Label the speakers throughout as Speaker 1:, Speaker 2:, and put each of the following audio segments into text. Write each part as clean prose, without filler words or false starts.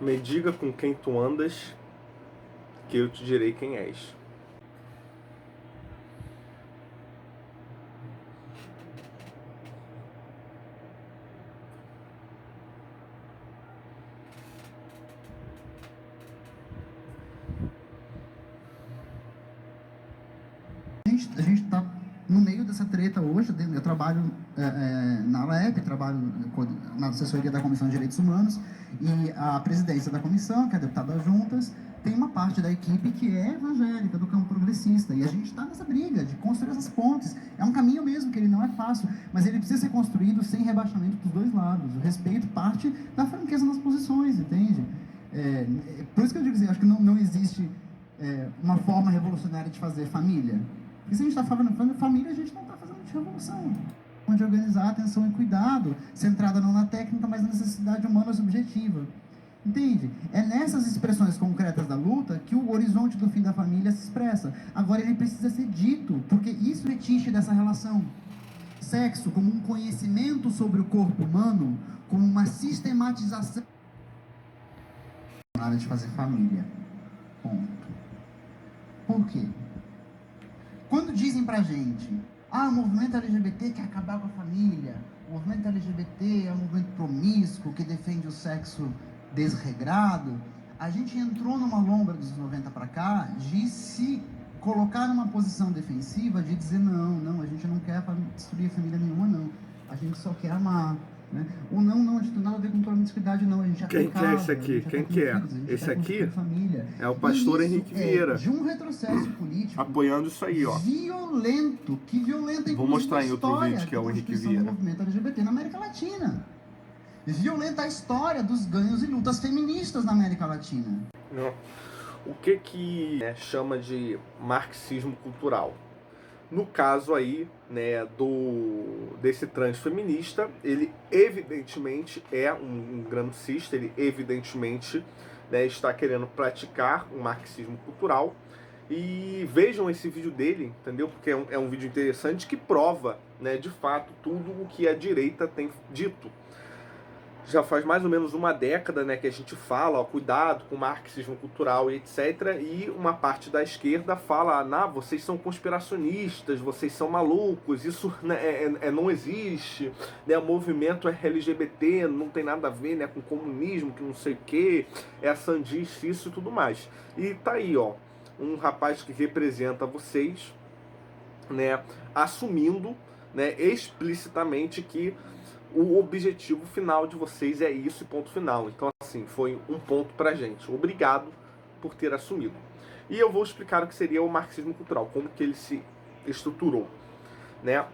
Speaker 1: Me diga com quem tu andas, que eu te direi quem és.
Speaker 2: A gente está no meio dessa treta hoje. Eu trabalho na LEP, trabalho na assessoria da Comissão de Direitos Humanos, e a presidência da comissão, que é a deputada Juntas, tem uma parte da equipe que é evangélica, do campo progressista, e a gente está nessa briga de construir essas pontes. É um caminho mesmo, que ele não é fácil, mas ele precisa ser construído sem rebaixamento dos dois lados. O respeito parte da franqueza nas posições, entende? Por isso que eu digo assim, acho que não existe uma forma revolucionária de fazer família. Porque se a gente está falando de família, a gente não está fazendo de revolução. Onde organizar atenção e cuidado, centrada não na técnica, mas na necessidade humana subjetiva. Entende? É nessas expressões concretas da luta que o horizonte do fim da família se expressa. Agora ele precisa ser dito, porque isso é fetiche dessa relação. Sexo como um conhecimento sobre o corpo humano, como uma sistematização na hora de fazer família. Ponto. Por quê? Quando dizem pra gente, o movimento LGBT quer acabar com a família, o movimento LGBT é um movimento promíscuo que defende o sexo desregrado, a gente entrou numa lombra dos 90 para cá de se colocar numa posição defensiva, de dizer não, a gente não quer destruir família nenhuma, não. A gente só quer amar. Né? O não tem nada a ver com promiscuidade, não. A gente
Speaker 1: Quem que é esse aqui? Quem que é? Esse aqui é o pastor Henrique Vieira.
Speaker 2: De um retrocesso político
Speaker 1: apoiando isso aí, ó.
Speaker 2: Violento, que violenta.
Speaker 1: Vou mostrar em outro vídeo que é o Henrique Vieira.
Speaker 2: Do movimento LGBT na América Latina. Violenta a história dos ganhos e lutas feministas na América Latina.
Speaker 1: O que chama de marxismo cultural? No caso aí, né, desse transfeminista, ele evidentemente é um gramscista, ele evidentemente, né, está querendo praticar um marxismo cultural. E vejam esse vídeo dele, entendeu? Porque é um vídeo interessante que prova, né, de fato tudo o que a direita tem dito. Já faz mais ou menos uma década, né, que a gente fala, ó, cuidado com o marxismo cultural e etc. E uma parte da esquerda fala, vocês são conspiracionistas, vocês são malucos, isso, né, não existe, né, o movimento LGBT não tem nada a ver, né, com comunismo, que não sei o que, é sandice, isso e tudo mais. E tá aí, ó, um rapaz que representa vocês, né, assumindo, né, explicitamente que o objetivo final de vocês é isso e ponto final. Então, assim, foi um ponto pra gente. Obrigado por ter assumido. E eu vou explicar o que seria o marxismo cultural, como que ele se estruturou, né?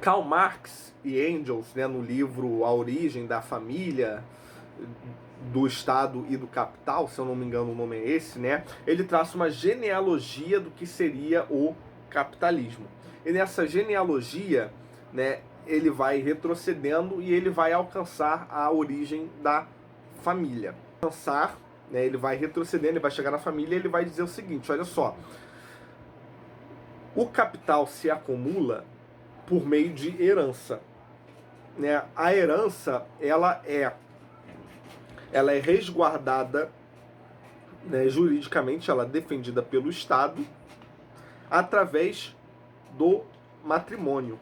Speaker 1: Karl Marx e Engels, né, no livro A Origem da Família, do Estado e do Capital, se eu não me engano o nome é esse, né? Ele traça uma genealogia do que seria o capitalismo. E nessa genealogia, né, ele vai retrocedendo e ele vai alcançar a origem da família. Né, ele vai retrocedendo, ele vai chegar na família e ele vai dizer o seguinte, olha só, o capital se acumula por meio de herança. Né? A herança, ela é resguardada, né, juridicamente, ela é defendida pelo Estado através do matrimônio,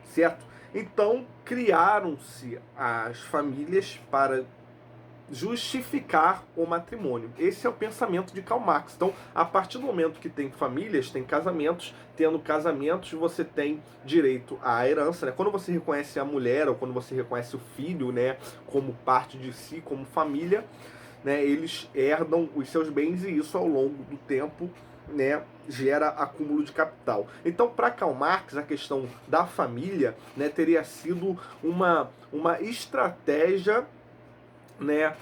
Speaker 1: certo? Então, criaram-se as famílias para justificar o matrimônio. Esse é o pensamento de Karl Marx. Então, a partir do momento que tem famílias, tem casamentos, tendo casamentos, você tem direito à herança, né? Quando você reconhece a mulher ou quando você reconhece o filho, né, como parte de si, como família, né, eles herdam os seus bens e isso ao longo do tempo, né, gera acúmulo de capital. Então, para Karl Marx, a questão da família, né, teria sido uma estratégia, né,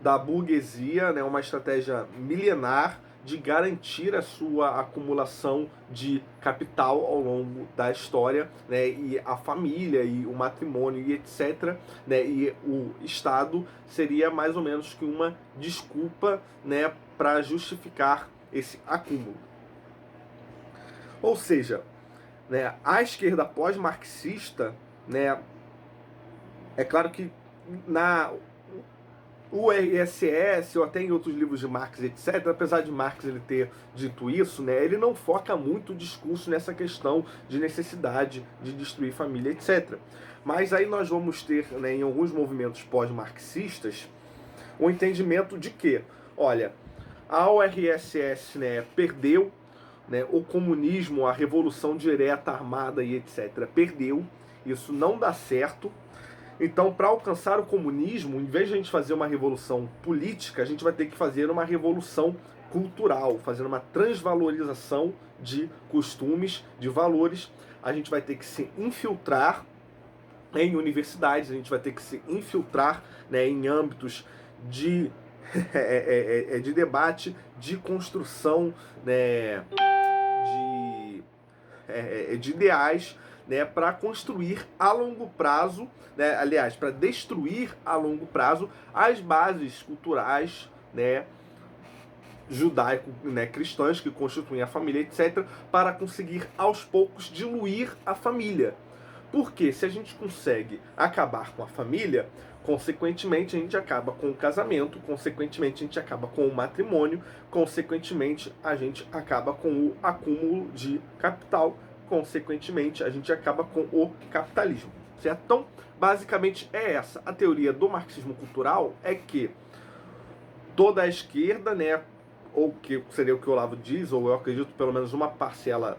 Speaker 1: da burguesia, né, uma estratégia milenar de garantir a sua acumulação de capital ao longo da história, né, e a família e o matrimônio e etc, né, e o Estado seria mais ou menos que uma desculpa, né, para justificar esse acúmulo. Ou seja, né, a esquerda pós-marxista, né, é claro que O RSS, ou até em outros livros de Marx, etc., apesar de Marx ele ter dito isso, né, ele não foca muito o discurso nessa questão de necessidade de destruir família, etc. Mas aí nós vamos ter, né, em alguns movimentos pós-marxistas, o entendimento de que, olha, a URSS, né, perdeu, né, o comunismo, a revolução direta, armada e etc., perdeu, isso não dá certo. Então, para alcançar o comunismo, em vez de a gente fazer uma revolução política, a gente vai ter que fazer uma revolução cultural, fazer uma transvalorização de costumes, de valores. A gente vai ter que se infiltrar em universidades, a gente vai ter que se infiltrar, né, em âmbitos de, de debate, de construção, né, de ideais, né, para construir a longo prazo, né, aliás, para destruir a longo prazo as bases culturais, né, judaico, né, cristãs que constituem a família, etc., para conseguir aos poucos diluir a família. Porque se a gente consegue acabar com a família, consequentemente a gente acaba com o casamento, consequentemente a gente acaba com o matrimônio, consequentemente a gente acaba com o acúmulo de capital, consequentemente a gente acaba com o capitalismo, certo? Então, basicamente é essa. A teoria do marxismo cultural é que toda a esquerda, né, ou que seria o que o Olavo diz, ou eu acredito pelo menos uma parcela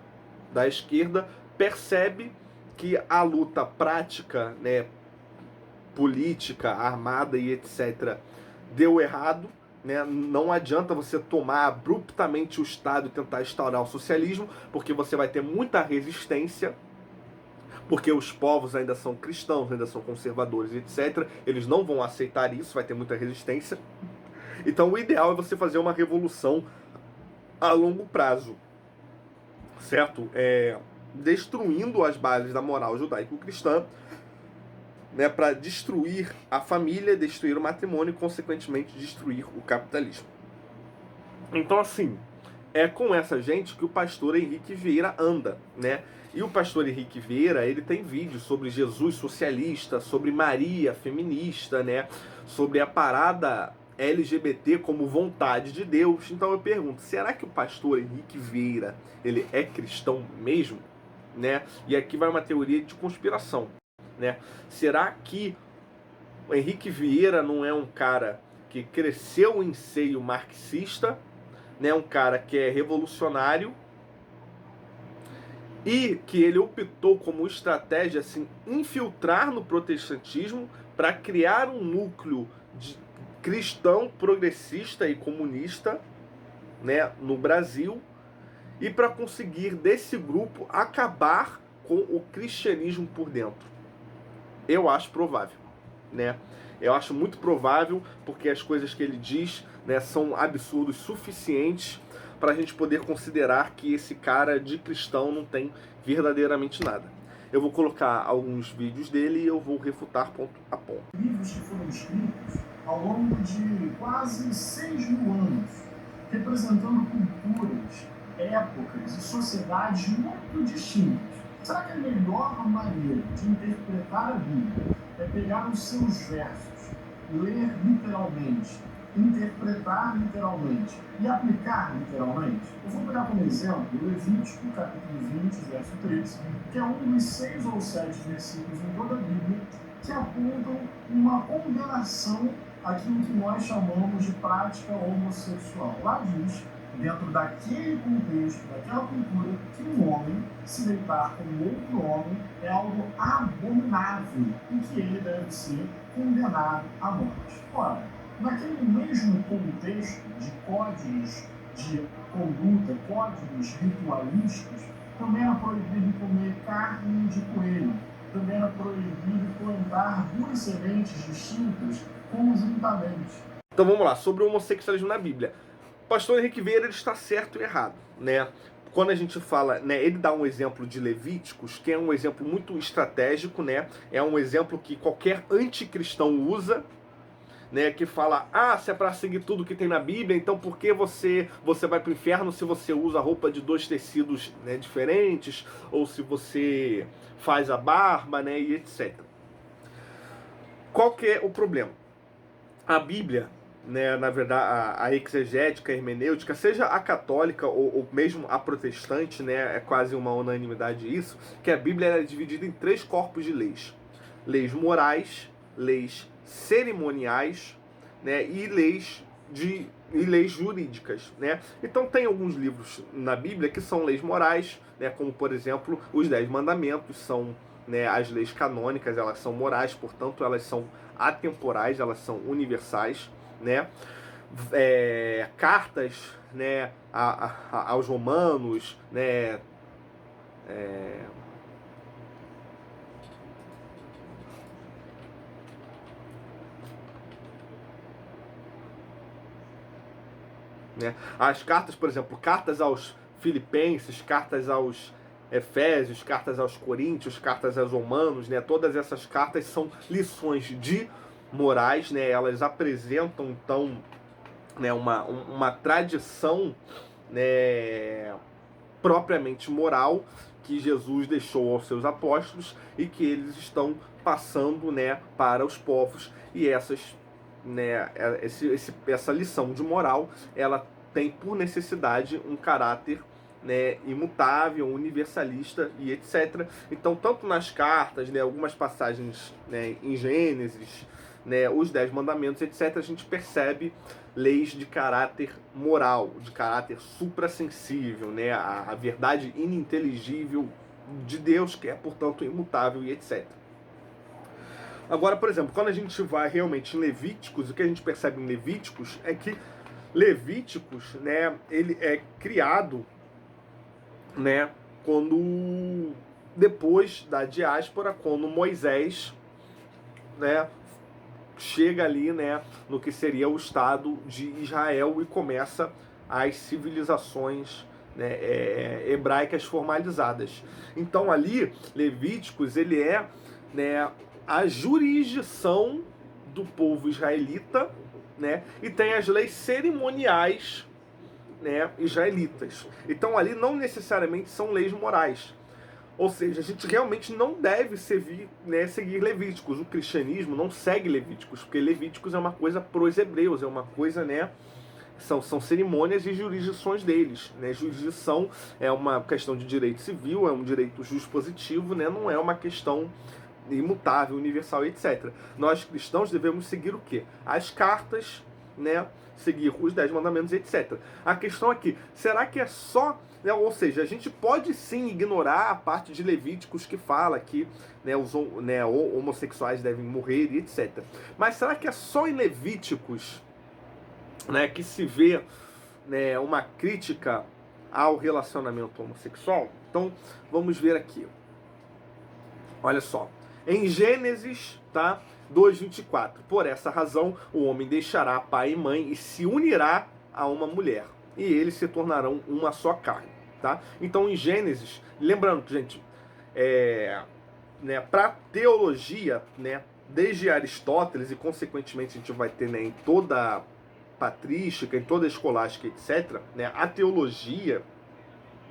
Speaker 1: da esquerda, percebe que a luta prática, né, política, armada e etc., deu errado, né? Não adianta você tomar abruptamente o Estado e tentar instaurar o socialismo, porque você vai ter muita resistência, porque os povos ainda são cristãos, ainda são conservadores, etc. Eles não vão aceitar isso, vai ter muita resistência. Então o ideal é você fazer uma revolução a longo prazo, certo? Destruindo as bases da moral judaico-cristã, né, para destruir a família, destruir o matrimônio e, consequentemente, destruir o capitalismo. Então, assim, é com essa gente que o pastor Henrique Vieira anda, né? E o pastor Henrique Vieira, ele tem vídeos sobre Jesus socialista, sobre Maria feminista, né? Sobre a parada LGBT como vontade de Deus. Então eu pergunto, será que o pastor Henrique Vieira, ele é cristão mesmo? Né? E aqui vai uma teoria de conspiração, né? Será que o Henrique Vieira não é um cara que cresceu em seio marxista, né? Um cara que é revolucionário e que ele optou como estratégia assim infiltrar no protestantismo para criar um núcleo de cristão, progressista e comunista, né, no Brasil, e para conseguir desse grupo acabar com o cristianismo por dentro? Eu acho provável, né? Eu acho muito provável, porque as coisas que ele diz, né, são absurdos suficientes para a gente poder considerar que esse cara de cristão não tem verdadeiramente nada. Eu vou colocar alguns vídeos dele e eu vou refutar ponto a ponto.
Speaker 3: Livros que foram escritos ao longo de quase 6.000 anos, representando culturas, épocas e sociedades muito distintas. Será que a melhor maneira de interpretar a Bíblia é pegar os seus versos, ler literalmente, interpretar literalmente e aplicar literalmente? Eu vou pegar como exemplo Levítico, capítulo 20, verso 13, que é um dos 6 ou 7 versículos em toda a Bíblia que apontam uma condenação àquilo que nós chamamos de prática homossexual. Lá diz, dentro daquele contexto, daquela cultura, que um homem se deitar com outro homem é algo abominável e que ele deve ser condenado à morte. Ora, naquele mesmo contexto de códigos de conduta, códigos ritualísticos, também era proibido comer carne de coelho, também era proibido plantar duas sementes distintas conjuntamente.
Speaker 1: Então vamos lá, sobre o homossexualismo na Bíblia. O pastor Henrique Vieira, ele está certo e errado, né? Quando a gente fala, né, ele dá um exemplo de Levíticos, que é um exemplo muito estratégico, né? É um exemplo que qualquer anticristão usa, né, que fala, se é para seguir tudo que tem na Bíblia, então por que você vai para o inferno se você usa roupa de 2 tecidos, né, diferentes, ou se você faz a barba, né, e etc. Qual que é o problema? A Bíblia, né, na verdade, a exegética, a hermenêutica, seja a católica ou mesmo a protestante, né, é quase uma unanimidade isso, que a Bíblia é dividida em 3 corpos de leis. Leis morais, leis cerimoniais, né, e leis jurídicas, né? Então tem alguns livros na Bíblia que são leis morais, né, como por exemplo os 10 mandamentos, são, né, as leis canônicas, elas são morais, portanto elas são atemporais, elas são universais, né? Cartas, né, aos romanos, né, as cartas, por exemplo, cartas aos Filipenses, cartas aos Efésios, cartas aos Coríntios, cartas aos Romanos, né? Todas essas cartas são lições de morais, né? Elas apresentam então, né, uma tradição, né, propriamente moral que Jesus deixou aos seus apóstolos e que eles estão passando, né, para os povos, e essas, né, essa lição de moral, ela tem por necessidade um caráter, né, imutável, universalista e etc. Então, tanto nas cartas, né, algumas passagens, né, em Gênesis, né, os 10 mandamentos, etc., a gente percebe leis de caráter moral, de caráter suprassensível, né, a verdade ininteligível de Deus, que é, portanto, imutável e etc. Agora, por exemplo, quando a gente vai realmente em Levíticos, o que a gente percebe em Levíticos é que Levíticos, né, ele é criado, né, quando depois da diáspora, quando Moisés, né, chega ali, né, no que seria o Estado de Israel e começa as civilizações, né, hebraicas formalizadas. Então ali, Levíticos, ele é, né, a jurisdição do povo israelita, né, e tem as leis cerimoniais, né, israelitas. Então ali não necessariamente são leis morais. Ou seja, a gente realmente não deve seguir Levíticos. O cristianismo não segue Levíticos, porque Levíticos é uma coisa pros hebreus, é uma coisa, né, são cerimônias e jurisdições deles, né? Jurisdição é uma questão de direito civil, é um direito positivo, né? Não é uma questão imutável, universal, etc. Nós cristãos devemos seguir o quê? As cartas, né? Seguir os 10 mandamentos, etc. A questão aqui, será que é só, né, ou seja, a gente pode sim ignorar a parte de Levíticos que fala que, né, os homossexuais devem morrer e etc. Mas será que é só em Levíticos, né, que se vê, né, uma crítica ao relacionamento homossexual? Então, vamos ver aqui. Olha só. Em Gênesis, tá? 2:24. Por essa razão, o homem deixará pai e mãe e se unirá a uma mulher, e eles se tornarão uma só carne, tá? Então, em Gênesis, lembrando, gente, né, para teologia, né, desde Aristóteles e consequentemente a gente vai ter, né, em toda a patrística, em toda a escolástica, etc., né, a teologia,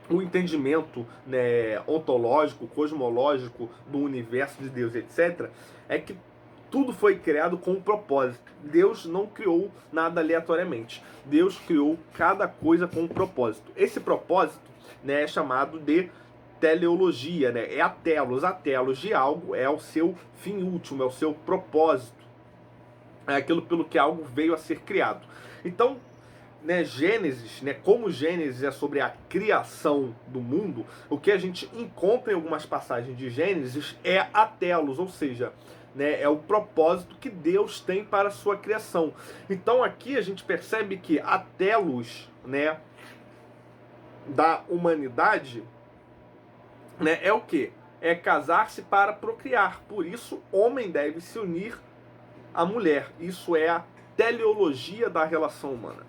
Speaker 1: o entendimento, né, ontológico, cosmológico do universo de Deus, etc., é que tudo foi criado com um propósito. Deus não criou nada aleatoriamente. Deus criou cada coisa com um propósito. Esse propósito, né, é chamado de teleologia, né? É a telos de algo, é o seu fim último, é o seu propósito. É aquilo pelo que algo veio a ser criado. Então, né, Gênesis, né, como Gênesis é sobre a criação do mundo, o que a gente encontra em algumas passagens de Gênesis é a telos, ou seja, né, é o propósito que Deus tem para a sua criação. Então aqui a gente percebe que a telos, né, da humanidade, né, é o quê? É casar-se para procriar. Por isso, homem deve se unir à mulher. Isso é a teleologia da relação humana.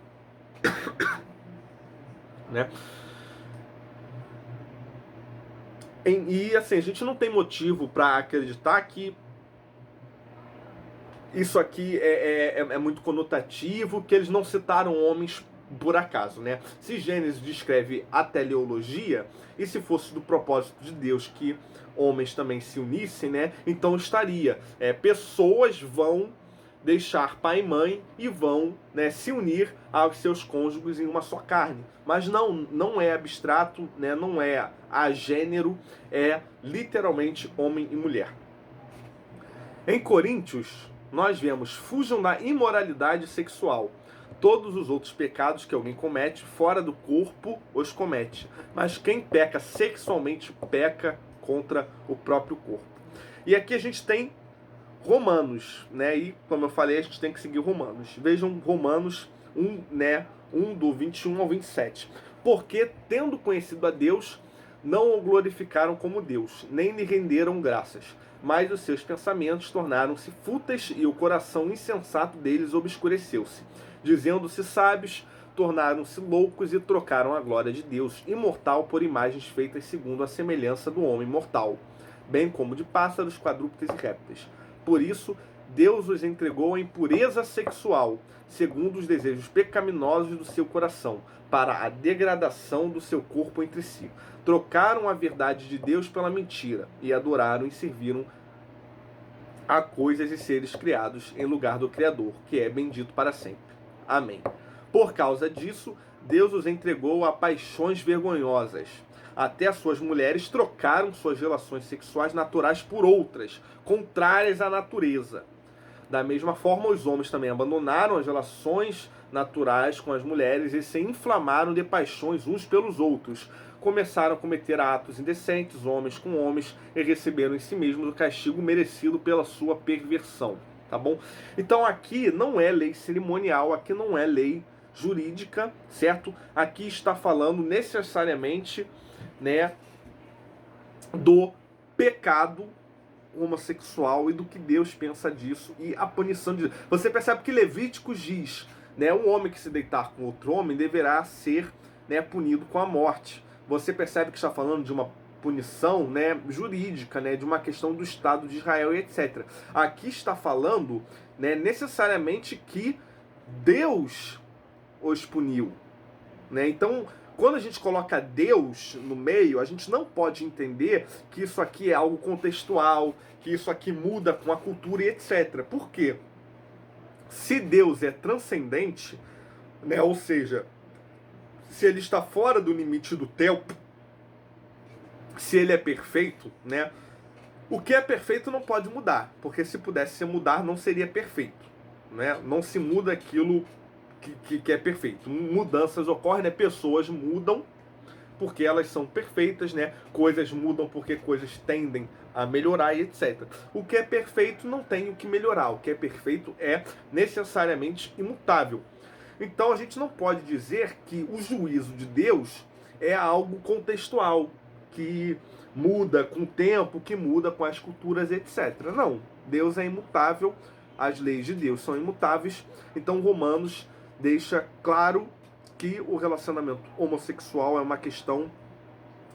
Speaker 1: Né? E assim, a gente não tem motivo para acreditar que isso aqui é muito conotativo, que eles não citaram homens por acaso, né? Se Gênesis descreve a teleologia, e se fosse do propósito de Deus que homens também se unissem, né? Então estaria, pessoas vão, deixar pai e mãe e vão, né, se unir aos seus cônjuges em uma só carne. Mas não é abstrato, né, não é agênero, é literalmente homem e mulher. Em Coríntios, nós vemos: fujam da imoralidade sexual. Todos os outros pecados que alguém comete fora do corpo os comete. Mas quem peca sexualmente peca contra o próprio corpo. E aqui a gente tem Romanos, né? E como eu falei, a gente tem que seguir Romanos. Vejam Romanos 1, né? 1 do 21 ao 27. Porque, tendo conhecido a Deus, não o glorificaram como Deus, nem lhe renderam graças. Mas os seus pensamentos tornaram-se fúteis e o coração insensato deles obscureceu-se. Dizendo-se sábios, tornaram-se loucos e trocaram a glória de Deus imortal por imagens feitas segundo a semelhança do homem mortal, bem como de pássaros, quadrúpedes e répteis. Por isso, Deus os entregou à impureza sexual, segundo os desejos pecaminosos do seu coração, para a degradação do seu corpo entre si. Trocaram a verdade de Deus pela mentira, e adoraram e serviram a coisas e seres criados em lugar do Criador, que é bendito para sempre. Amém. Por causa disso, Deus os entregou a paixões vergonhosas. Até as suas mulheres trocaram suas relações sexuais naturais por outras, contrárias à natureza. Da mesma forma, os homens também abandonaram as relações naturais com as mulheres e se inflamaram de paixões uns pelos outros. Começaram a cometer atos indecentes, homens com homens, e receberam em si mesmos o castigo merecido pela sua perversão. Tá bom? Então aqui não é lei cerimonial, aqui não é lei jurídica, certo? Aqui está falando necessariamente, né, do pecado homossexual e do que Deus pensa disso e a punição disso. Você percebe que Levíticos diz, né, um homem que se deitar com outro homem deverá ser, né, punido com a morte. Você percebe que está falando de uma punição, né, jurídica, né, de uma questão do Estado de Israel e etc. Aqui está falando, né, necessariamente que Deus os puniu, né? Então, quando a gente coloca Deus no meio, a gente não pode entender que isso aqui é algo contextual, que isso aqui muda com a cultura e etc. Por quê? Se Deus é transcendente, né, ou seja, se ele está fora do limite do tempo, se ele é perfeito, né, o que é perfeito não pode mudar, porque se pudesse mudar não seria perfeito, né? Não se muda aquilo que é perfeito. Mudanças ocorrem, né? Pessoas mudam porque elas são perfeitas, né? Coisas mudam porque coisas tendem a melhorar e etc. O que é perfeito não tem o que melhorar. O que é perfeito é necessariamente imutável. Então a gente não pode dizer que o juízo de Deus é algo contextual, que muda com o tempo, que muda com as culturas, etc. Não. Deus é imutável, as leis de Deus são imutáveis. Então Romanos deixa claro que o relacionamento homossexual é uma questão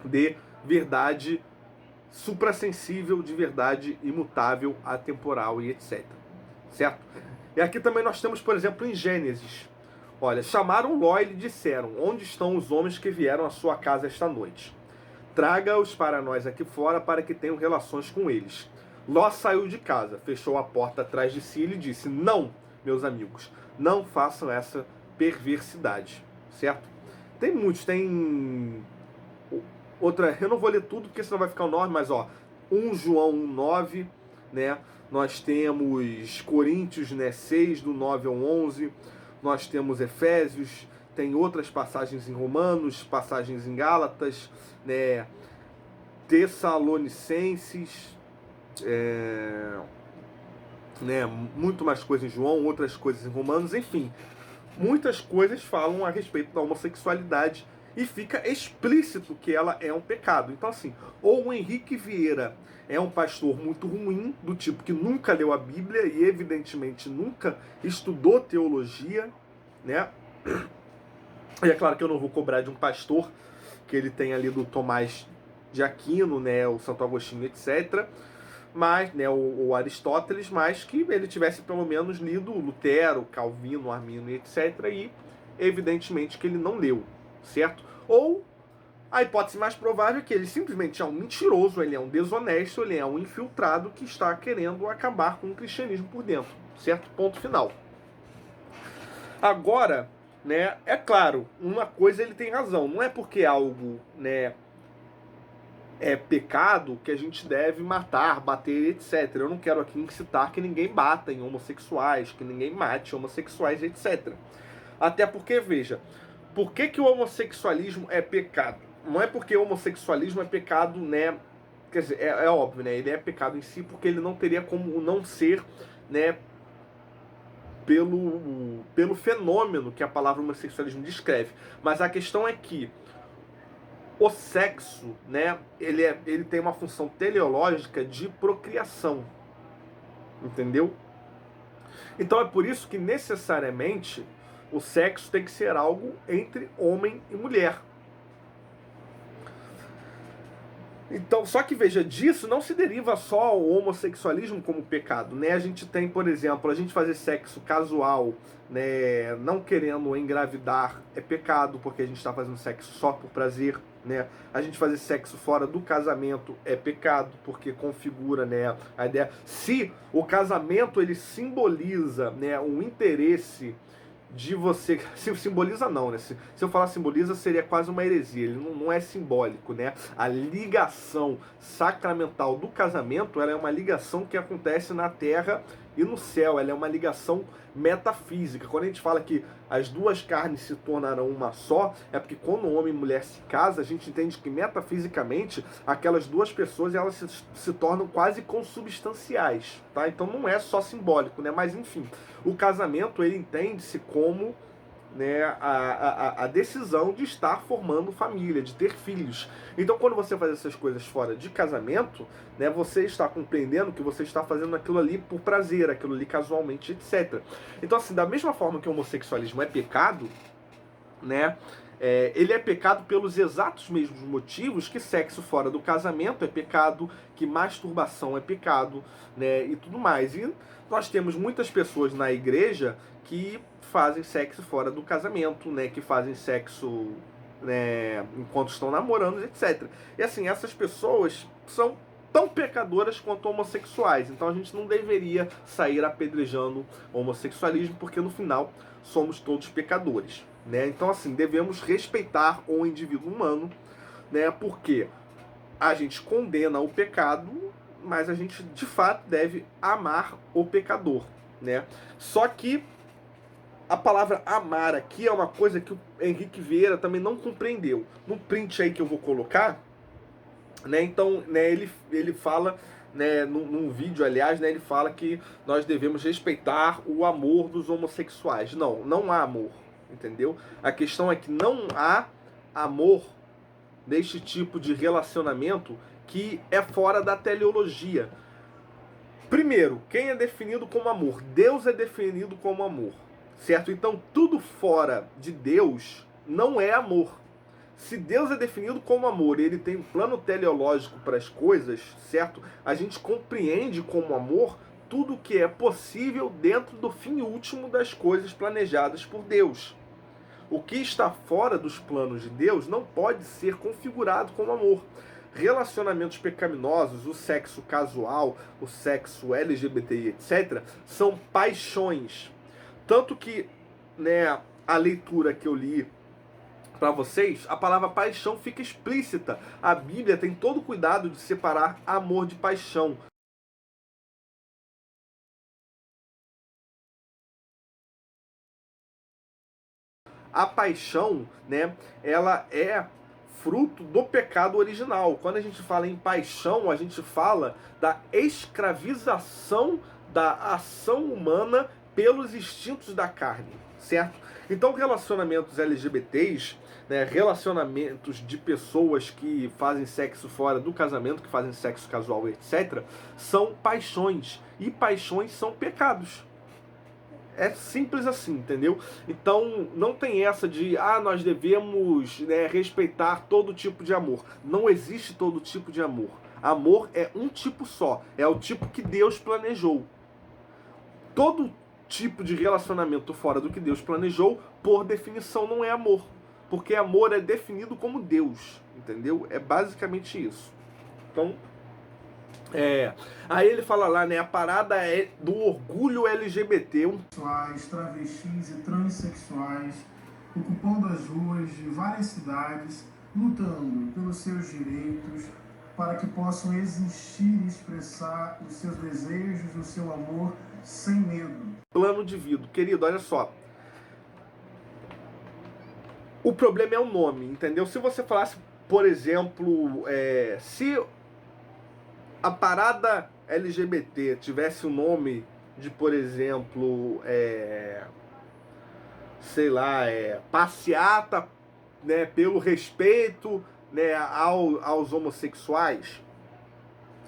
Speaker 1: de verdade suprassensível, de verdade imutável, atemporal e etc. Certo? E aqui também nós temos, por exemplo, em Gênesis. Olha, chamaram Ló e lhe disseram: onde estão os homens que vieram à sua casa esta noite? Traga-os para nós aqui fora para que tenham relações com eles. Ló saiu de casa, fechou a porta atrás de si e lhe disse: não, meus amigos, não façam essa perversidade, certo? Tem muitos, tem outra, eu não vou ler tudo porque senão vai ficar enorme, mas ó, 1 João 1:9, né? Nós temos Coríntios, né, 6 do 9 ao 11, nós temos Efésios, tem outras passagens em Romanos, passagens em Gálatas, né, Tessalonicenses, né, muito mais coisas em João, outras coisas em Romanos, enfim, muitas coisas falam a respeito da homossexualidade e fica explícito que ela é um pecado. Então assim, ou o Henrique Vieira é um pastor muito ruim, do tipo que nunca leu a Bíblia e evidentemente nunca estudou teologia, né? E é claro que eu não vou cobrar de um pastor que ele tenha lido Tomás de Aquino, né, o Santo Agostinho, etc., mas, né, o Aristóteles, mas que ele tivesse pelo menos lido Lutero, Calvino, Armino, etc., e evidentemente que ele não leu, certo? Ou a hipótese mais provável é que ele simplesmente é um mentiroso, ele é um desonesto, ele é um infiltrado que está querendo acabar com o cristianismo por dentro. certo? Ponto final. Agora, né, é claro, uma coisa ele tem razão, não é porque algo, né, é pecado que a gente deve matar, bater, etc. Eu não quero aqui incitar que ninguém bata em homossexuais, que ninguém mate homossexuais, etc. Até porque, veja, por que o homossexualismo é pecado? Não é porque o homossexualismo é pecado, né? Quer dizer, é óbvio, né? Ele é pecado em si porque ele não teria como não ser, né? Pelo fenômeno que a palavra homossexualismo descreve. Mas a questão é que o sexo, né? Ele tem uma função teleológica de procriação, entendeu? Então é por isso que necessariamente o sexo tem que ser algo entre homem e mulher. Então, só que veja, disso não se deriva só o homossexualismo como pecado, né? A gente tem, por exemplo, a gente fazer sexo casual, né, não querendo engravidar é pecado, porque a gente está fazendo sexo só por prazer, né? A gente fazer sexo fora do casamento é pecado, porque configura, né, a ideia. Se o casamento ele simboliza, né, um interesse de você. Se simboliza não, né? Se eu falar simboliza, seria quase uma heresia. Ele não é simbólico, né? A ligação sacramental do casamento, ela é uma ligação que acontece na terra e no céu. Ela é uma ligação metafísica. Quando a gente fala que as duas carnes se tornarão uma só, é porque quando o homem e mulher se casam, a gente entende que metafisicamente aquelas duas pessoas elas se tornam quase consubstanciais, tá? Então não é só simbólico, né? Mas enfim, o casamento ele entende-se como, né, a decisão de estar formando família, de ter filhos. Então, quando você faz essas coisas fora de casamento, né, você está compreendendo que você está fazendo aquilo ali por prazer, aquilo ali casualmente, etc. Então, assim, da mesma forma que o homossexualismo é pecado, né, ele é pecado pelos exatos mesmos motivos que sexo fora do casamento é pecado, que masturbação é pecado, né, e tudo mais. E nós temos muitas pessoas na igreja que fazem sexo fora do casamento, né, que fazem sexo, né, enquanto estão namorando, etc. E assim, essas pessoas são tão pecadoras quanto homossexuais. Então a gente não deveria sair apedrejando o homossexualismo, porque no final somos todos pecadores, né? Então assim, devemos respeitar o indivíduo humano, né? Porque a gente condena o pecado, mas a gente de fato deve amar o pecador, né? Só que a palavra amar aqui é uma coisa que o Henrique Vieira também não compreendeu. No print aí que eu vou colocar, né, então, né, ele fala, né, num vídeo, aliás, né, ele fala que nós devemos respeitar o amor dos homossexuais. Não há amor, entendeu? A questão é que não há amor deste tipo de relacionamento que é fora da teleologia. Primeiro, quem é definido como amor? Deus é definido como amor, certo? Então, tudo fora de Deus não é amor. Se Deus é definido como amor e ele tem um plano teleológico para as coisas, certo? A gente compreende como amor tudo que é possível dentro do fim último das coisas planejadas por Deus. O que está fora dos planos de Deus não pode ser configurado como amor. Relacionamentos pecaminosos, o sexo casual, o sexo LGBTI, etc., são paixões. Tanto que, né, a leitura que eu li para vocês, a palavra paixão fica explícita. A Bíblia tem todo o cuidado de separar amor de paixão. A paixão, né, ela é fruto do pecado original. Quando a gente fala em paixão, a gente fala da escravização da ação humana pelos instintos da carne, certo? Então, relacionamentos LGBTs, né, relacionamentos de pessoas que fazem sexo fora do casamento, que fazem sexo casual, etc., são paixões. E paixões são pecados. É simples assim, entendeu? Então, não tem essa de, nós devemos, né, respeitar todo tipo de amor. Não existe todo tipo de amor. Amor é um tipo só. É o tipo que Deus planejou. Todo tipo de relacionamento fora do que Deus planejou, por definição, não é amor. Porque amor é definido como Deus, entendeu? É basicamente isso. Então, Aí ele fala lá, né, a parada é do orgulho LGBT.
Speaker 3: Travestis e transexuais ocupando as ruas de várias cidades, lutando pelos seus direitos, para que possam existir e expressar os seus desejos, o seu amor, sem medo.
Speaker 1: Plano de vida. Querido, olha só. O problema é o nome, entendeu? Se você falasse, por exemplo, se a parada LGBT tivesse o nome de, por exemplo, sei lá, passeata, né, pelo respeito, né, aos homossexuais,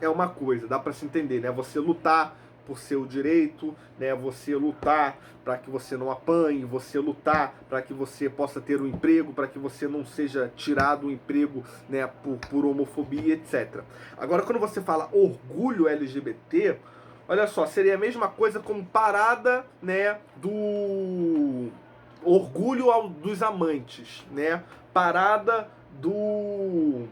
Speaker 1: é uma coisa, dá para se entender, né? Você lutar por seu direito, né? Você lutar para que você não apanhe, você lutar para que você possa ter um emprego, para que você não seja tirado o emprego, né, por homofobia, etc. Agora, quando você fala orgulho LGBT, olha só, seria a mesma coisa como parada, né, do orgulho dos amantes, né? Parada do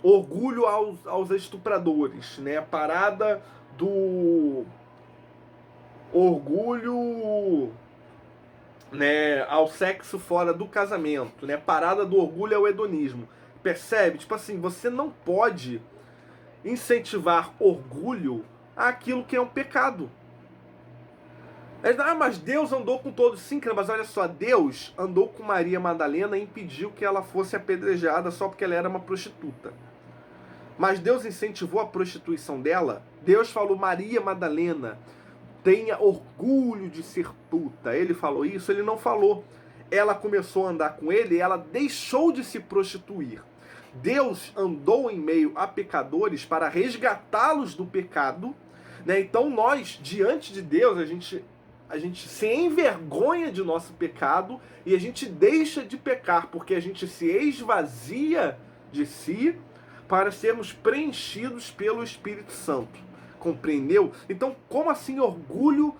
Speaker 1: orgulho aos estupradores, né? Parada do orgulho, né, ao sexo fora do casamento, né? Parada do orgulho ao hedonismo. Percebe? Tipo assim, você não pode incentivar orgulho àquilo que é um pecado. Mas Deus andou com todos. Sim, mas olha só, Deus andou com Maria Madalena e impediu que ela fosse apedrejada só porque ela era uma prostituta. Mas Deus incentivou a prostituição dela. Deus falou, Maria Madalena, tenha orgulho de ser puta. Ele falou isso? Ele não falou. Ela começou a andar com ele e ela deixou de se prostituir. Deus andou em meio a pecadores para resgatá-los do pecado, né? Então nós, diante de Deus, a gente se envergonha de nosso pecado e a gente deixa de pecar, porque a gente se esvazia de si para sermos preenchidos pelo Espírito Santo. Compreendeu? Então, como assim orgulho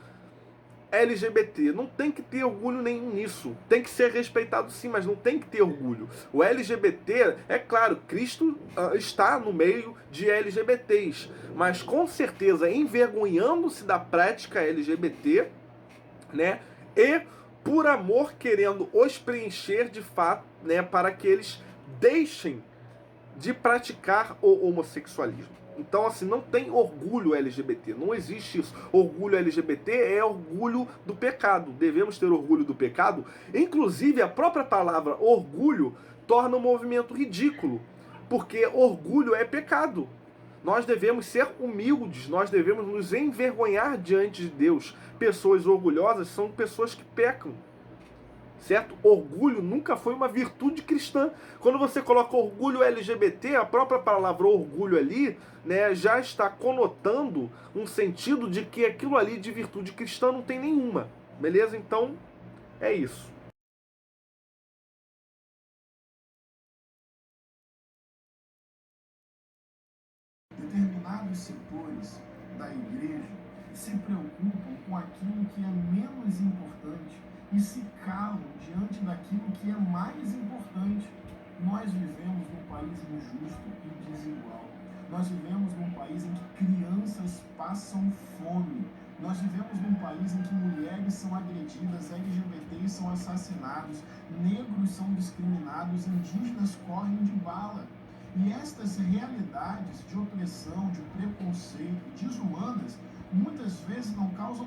Speaker 1: LGBT? Não tem que ter orgulho nenhum nisso. Tem que ser respeitado sim, mas não tem que ter orgulho. O LGBT, é claro, Cristo está no meio de LGBTs, mas com certeza envergonhando-se da prática LGBT, né? E por amor querendo os preencher de fato, né, para que eles deixem de praticar o homossexualismo. Então, assim, não tem orgulho LGBT, não existe isso. Orgulho LGBT é orgulho do pecado. Devemos ter orgulho do pecado. Inclusive, a própria palavra orgulho torna um movimento ridículo, porque orgulho é pecado. Nós devemos ser humildes, nós devemos nos envergonhar diante de Deus. Pessoas orgulhosas são pessoas que pecam. Certo? Orgulho nunca foi uma virtude cristã. Quando você coloca orgulho LGBT, a própria palavra orgulho ali, né, já está conotando um sentido de que aquilo ali de virtude cristã não tem nenhuma. Beleza? Então, é isso.
Speaker 3: Determinados setores da igreja se preocupam com aquilo que é menos importante e se calam diante daquilo que é mais importante. Nós vivemos num país injusto e desigual. Nós vivemos num país em que crianças passam fome. Nós vivemos num país em que mulheres são agredidas, LGBTs são assassinados, negros são discriminados, indígenas correm de bala. E estas realidades de opressão, de preconceito, desumanas, muitas vezes não causam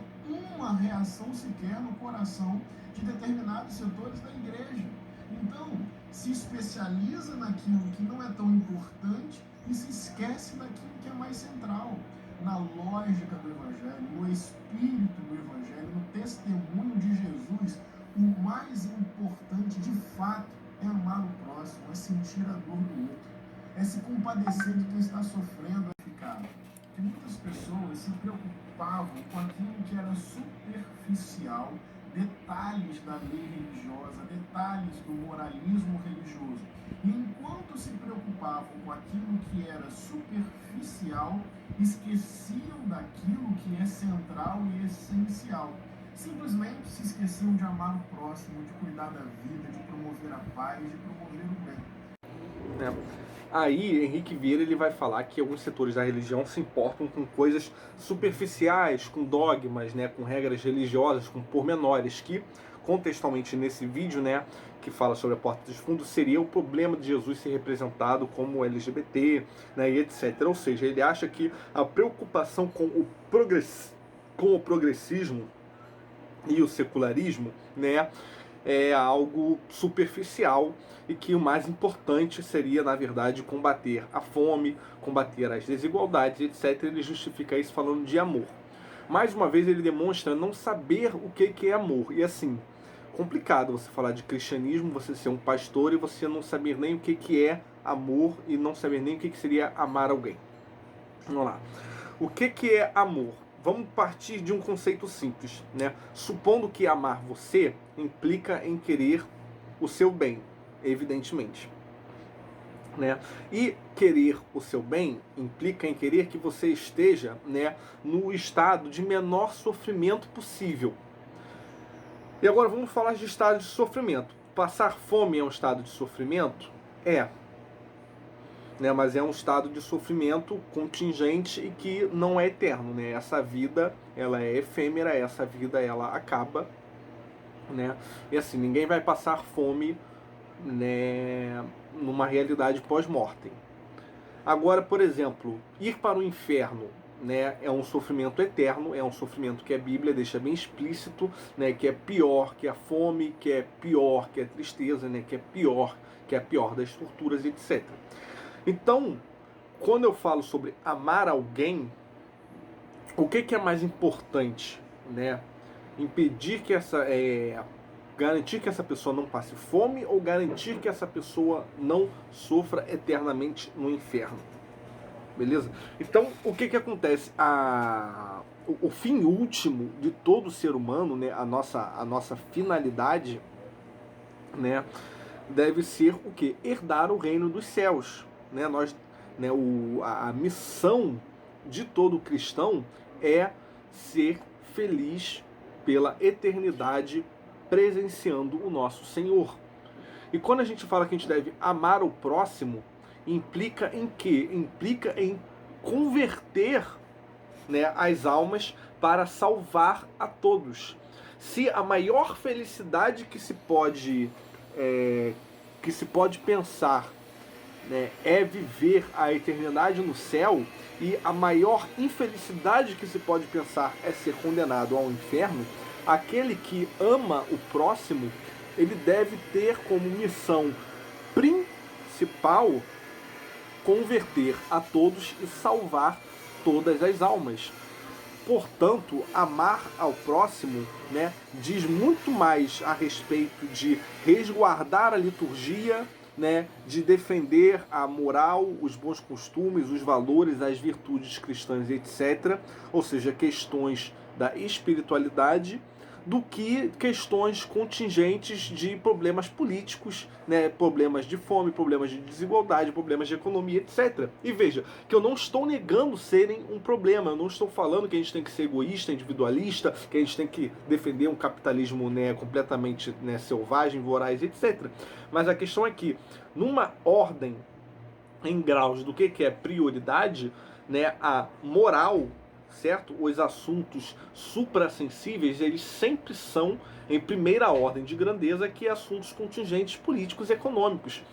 Speaker 3: uma reação sequer no coração de determinados setores da igreja. Então, se especializa naquilo que não é tão importante e se esquece daquilo que é mais central. Na lógica do Evangelho, no espírito do Evangelho, no testemunho de Jesus, o mais importante de fato é amar o próximo, é sentir a dor do outro, é se compadecer de quem está sofrendo, é ficar. Porque muitas pessoas se preocupavam com aquilo que era superficial, detalhes da lei religiosa, detalhes do moralismo religioso. E enquanto se preocupavam com aquilo que era superficial, esqueciam daquilo que é central e essencial. Simplesmente se esqueciam de amar o próximo, de cuidar da vida, de promover a paz, de promover o bem.
Speaker 1: né? Aí, Henrique Vieira ele vai falar que alguns setores da religião se importam com coisas superficiais, com dogmas, né, com regras religiosas, com pormenores, que contextualmente nesse vídeo, né, que fala sobre a porta dos fundos, seria o problema de Jesus ser representado como LGBT, né, e etc. Ou seja, ele acha que a preocupação com o progressismo e o secularismo, né, é algo superficial e que o mais importante seria, na verdade, combater a fome, combater as desigualdades, etc. Ele justifica isso falando de amor. Mais uma vez, ele demonstra não saber o que é amor. E assim, complicado você falar de cristianismo, você ser um pastor e você não saber nem o que é amor e não saber nem o que seria amar alguém. Vamos lá. O que é amor? Vamos partir de um conceito simples, né? Supondo que amar você implica em querer o seu bem, evidentemente, né? E querer o seu bem implica em querer que você esteja, né, no estado de menor sofrimento possível. E agora vamos falar de estado de sofrimento. Passar fome é um estado de sofrimento? É. Né, mas é um estado de sofrimento contingente e que não é eterno, né? Essa vida, ela é efêmera, essa vida, ela acaba, né? E assim, ninguém vai passar fome, né, numa realidade pós-mortem. Agora, por exemplo, ir para o inferno, né, é um sofrimento eterno, é um sofrimento que a Bíblia deixa bem explícito, né, que é pior que a fome, que é pior que a tristeza, né, que é a pior das torturas, etc. Então, quando eu falo sobre amar alguém, o que é mais importante, né? Impedir que garantir que essa pessoa não passe fome ou garantir que essa pessoa não sofra eternamente no inferno? Beleza? Então, o que acontece? O fim último de todo ser humano, né? A nossa finalidade, né? Deve ser o quê? Herdar o reino dos céus. Né? A missão de todo cristão é ser feliz pela eternidade presenciando o nosso Senhor. E quando a gente fala que a gente deve amar o próximo, implica em quê? Implica em converter, né, as almas para salvar a todos. Se a maior felicidade que se pode pensar, né, é viver a eternidade no céu, e a maior infelicidade que se pode pensar é ser condenado ao inferno, aquele que ama o próximo, ele deve ter como missão principal converter a todos e salvar todas as almas. Portanto, amar ao próximo, né, diz muito mais a respeito de resguardar a liturgia, né, de defender a moral, os bons costumes, os valores, as virtudes cristãs, etc. Ou seja, questões da espiritualidade, do que questões contingentes de problemas políticos, né, problemas de fome, problemas de desigualdade, problemas de economia, etc. E veja, que eu não estou negando serem um problema, eu não estou falando que a gente tem que ser egoísta, individualista, que a gente tem que defender um capitalismo, né, completamente, né, selvagem, voraz, etc. Mas a questão é que, numa ordem em graus do que é prioridade, né, a moral, certo? Os assuntos suprassensíveis, eles sempre são em primeira ordem de grandeza, que é assuntos contingentes políticos e econômicos.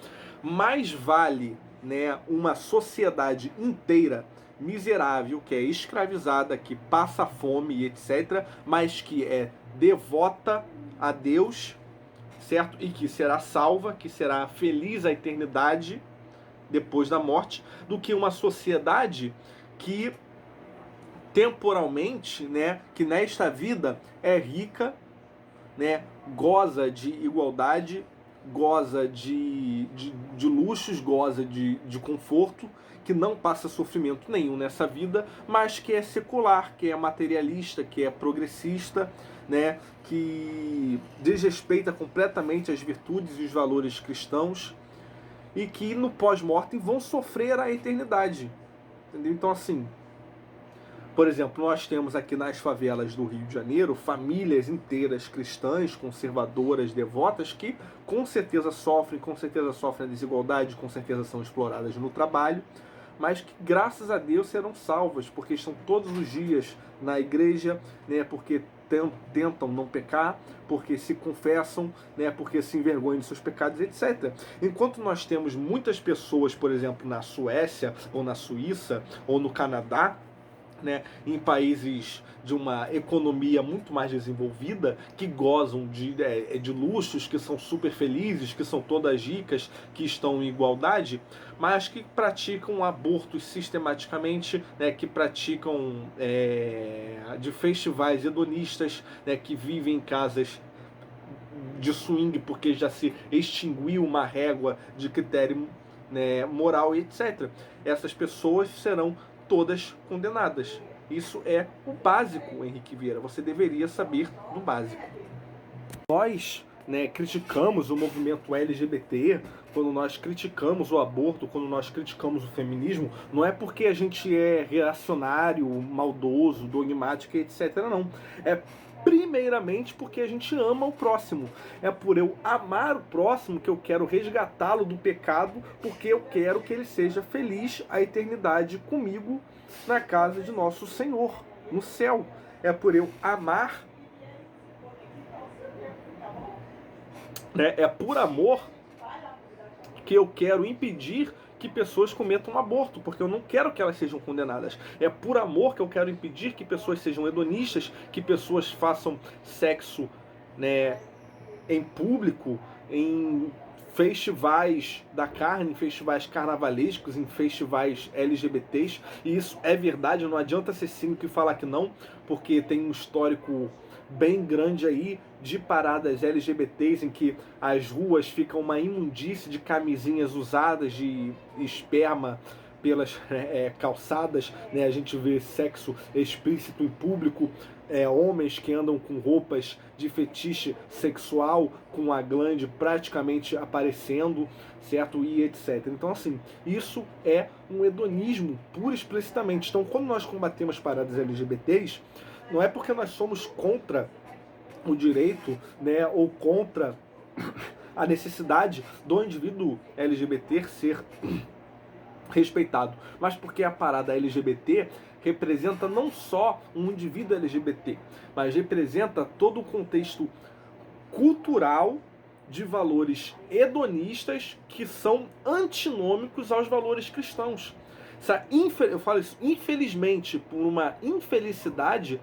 Speaker 1: Mais vale, né, uma sociedade inteira miserável, que é escravizada, que passa fome e etc., mas que é devota a Deus, certo? E que será salva, que será feliz a eternidade depois da morte, do que uma sociedade que temporalmente, né, que nesta vida é rica, né, goza de igualdade, goza de luxos, goza de conforto, que não passa sofrimento nenhum nessa vida, mas que é secular, que é materialista, que é progressista, né, que desrespeita completamente as virtudes e os valores cristãos, e que no pós-mortem vão sofrer a eternidade. Entendeu? Então, assim, Por exemplo, nós temos aqui nas favelas do Rio de Janeiro famílias inteiras cristãs, conservadoras, devotas, que com certeza sofrem a desigualdade, com certeza são exploradas no trabalho, mas que graças a Deus serão salvas, porque estão todos os dias na igreja, né, porque tentam não pecar, porque se confessam, né, porque se envergonham de seus pecados, etc. Enquanto nós temos muitas pessoas, por exemplo, na Suécia, ou na Suíça, ou no Canadá, né, em países de uma economia muito mais desenvolvida, que gozam de luxos, que são super felizes, que são todas ricas, que estão em igualdade, mas que praticam abortos sistematicamente, né, que praticam de festivais hedonistas, né, que vivem em casas de swing porque já se extinguiu uma régua de critério, né, moral, etc. Essas pessoas serão todas condenadas. Isso é o básico, Henrique Vieira. Você deveria saber do básico. Nós, né, criticamos o movimento LGBT, quando nós criticamos o aborto, quando nós criticamos o feminismo, não é porque a gente é reacionário, maldoso, dogmático, etc. Não. É primeiramente porque a gente ama o próximo. É por eu amar o próximo que eu quero resgatá-lo do pecado, porque eu quero que ele seja feliz a eternidade comigo na casa de nosso Senhor, no céu. É por eu amar, né, é por amor que eu quero impedir que pessoas cometam aborto, porque eu não quero que elas sejam condenadas. É por amor que eu quero impedir que pessoas sejam hedonistas, que pessoas façam sexo, né, em público, em festivais da carne, em festivais carnavalescos, em festivais LGBTs. E isso é verdade, não adianta ser cínico e falar que não, porque tem um histórico bem grande aí de paradas LGBTs em que as ruas ficam uma imundície de camisinhas usadas de esperma pelas calçadas, né? A gente vê sexo explícito em público, homens que andam com roupas de fetiche sexual, com a glande praticamente aparecendo, certo? E etc. Então, assim, isso é um hedonismo puro e explicitamente. Então, quando nós combatemos paradas LGBTs, não é porque nós somos contra o direito, né, ou contra a necessidade do indivíduo LGBT ser respeitado, mas porque a parada LGBT representa não só um indivíduo LGBT, mas representa todo o contexto cultural de valores hedonistas que são antinômicos aos valores cristãos. Eu falo isso, infelizmente, por uma infelicidade,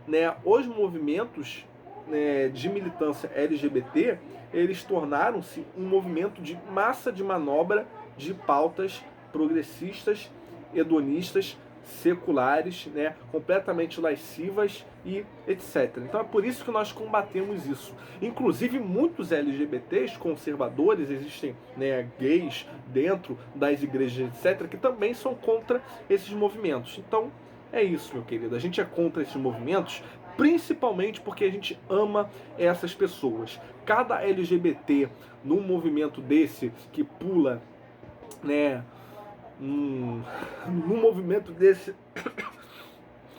Speaker 1: né, os movimentos, né, de militância LGBT, eles tornaram-se um movimento de massa de manobra de pautas progressistas, hedonistas, seculares, né, completamente lascivas e etc. Então é por isso que nós combatemos isso. Inclusive muitos LGBTs conservadores, existem, né, gays dentro das igrejas, etc., que também são contra esses movimentos. Então é isso, meu querido. A gente é contra esses movimentos principalmente porque a gente ama essas pessoas. Cada LGBT num movimento desse que pula, né, num movimento desse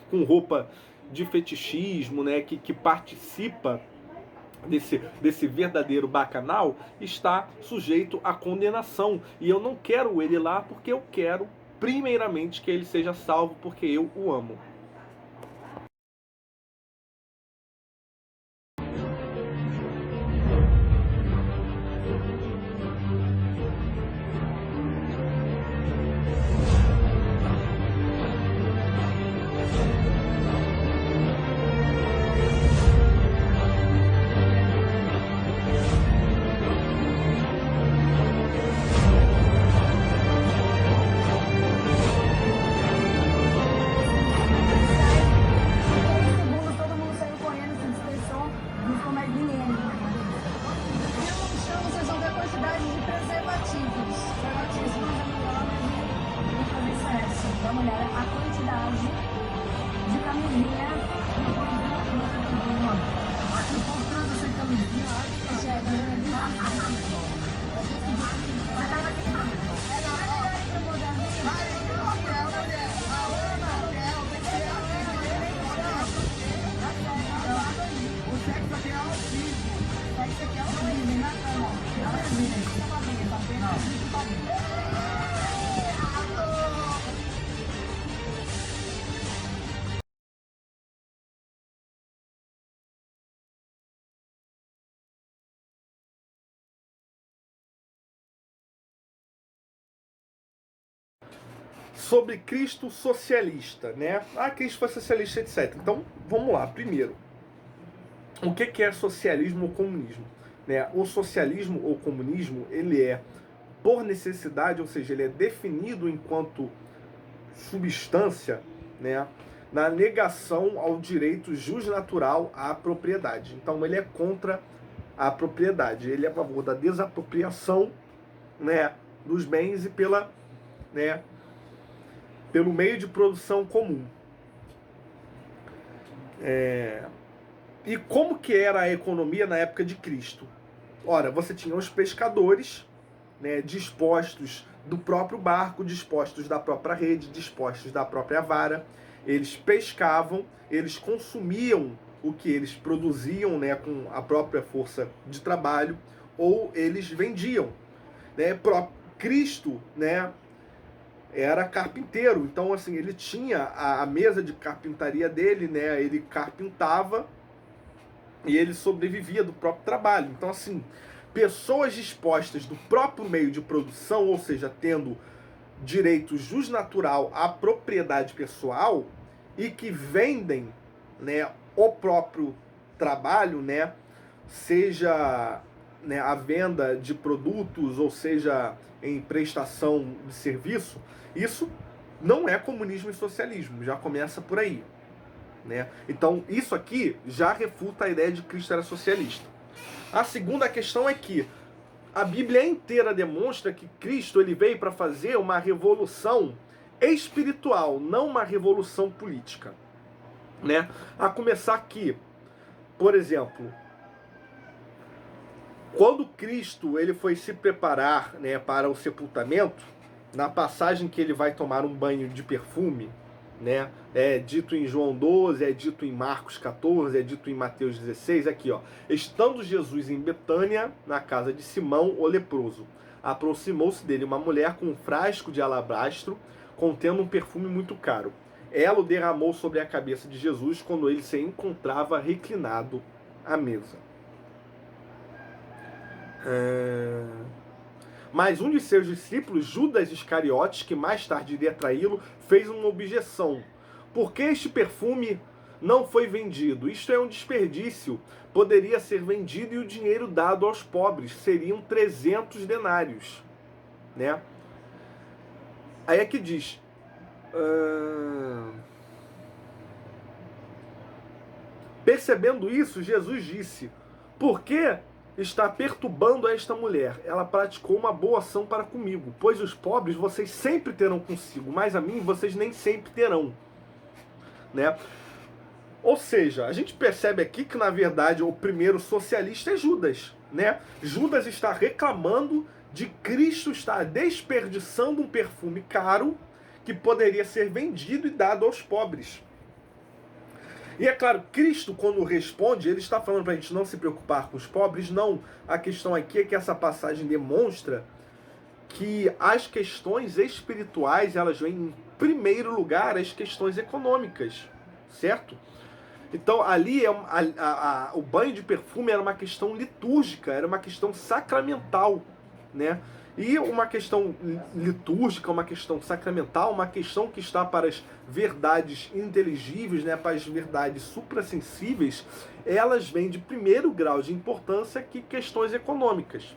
Speaker 1: com roupa de fetichismo, né, que participa desse verdadeiro bacanal, está sujeito à condenação. E eu não quero ele lá porque eu quero primeiramente que ele seja salvo, porque eu o amo. sobre Cristo socialista, né? Ah, Cristo foi socialista, etc. Então, vamos lá. Primeiro, o que é socialismo ou comunismo? Né? O socialismo ou comunismo, ele é por necessidade, ou seja, ele é definido enquanto substância, né, na negação ao direito jusnatural à propriedade. Então ele é contra a propriedade, ele é a favor da desapropriação, né, dos bens e pelo meio de produção comum. E como que era a economia na época de Cristo? Ora, você tinha os pescadores, né, dispostos do próprio barco, dispostos da própria rede, dispostos da própria vara. Eles pescavam, eles consumiam o que eles produziam, né, com a própria força de trabalho, ou eles vendiam. Né? Cristo, né, era carpinteiro, então assim, ele tinha a mesa de carpintaria dele, né, ele carpintava e ele sobrevivia do próprio trabalho. Então assim, pessoas dispostas do próprio meio de produção, ou seja, tendo direito jusnatural à propriedade pessoal e que vendem, né, o próprio trabalho, né, seja, né, a venda de produtos, ou seja, em prestação de serviço, isso não é comunismo e socialismo, já começa por aí. Né? Então, isso aqui já refuta a ideia de que Cristo era socialista. A segunda questão é que a Bíblia inteira demonstra que Cristo ele veio para fazer uma revolução espiritual, não uma revolução política. Né? A começar que, por exemplo, quando Cristo ele foi se preparar, né, para o sepultamento, na passagem que ele vai tomar um banho de perfume, né, é dito em João 12, é dito em Marcos 14, é dito em Mateus 16, aqui ó, estando Jesus em Betânia, na casa de Simão, o leproso, aproximou-se dele uma mulher com um frasco de alabastro, contendo um perfume muito caro. Ela o derramou sobre a cabeça de Jesus quando ele se encontrava reclinado à mesa. Mas um de seus discípulos, Judas Iscariotes, que mais tarde iria traí-lo, fez uma objeção. Por que este perfume não foi vendido? Isto é um desperdício. Poderia ser vendido e o dinheiro dado aos pobres. Seriam 300 denários. Né? Aí é que diz... Percebendo isso, Jesus disse: por que está perturbando esta mulher? Ela praticou uma boa ação para comigo, pois os pobres vocês sempre terão consigo, mas a mim vocês nem sempre terão. Né? Ou seja, a gente percebe aqui que na verdade o primeiro socialista é Judas. Né? Judas está reclamando de Cristo estar desperdiçando um perfume caro que poderia ser vendido e dado aos pobres. E é claro, Cristo, quando responde, ele está falando para a gente não se preocupar com os pobres. Não, a questão aqui é que essa passagem demonstra que as questões espirituais, elas vêm em primeiro lugar as questões econômicas, certo? Então ali o banho de perfume era uma questão litúrgica, era uma questão sacramental, né? E uma questão litúrgica, uma questão sacramental, uma questão que está para as verdades inteligíveis, né, para as verdades suprassensíveis, elas vêm de primeiro grau de importância que questões econômicas.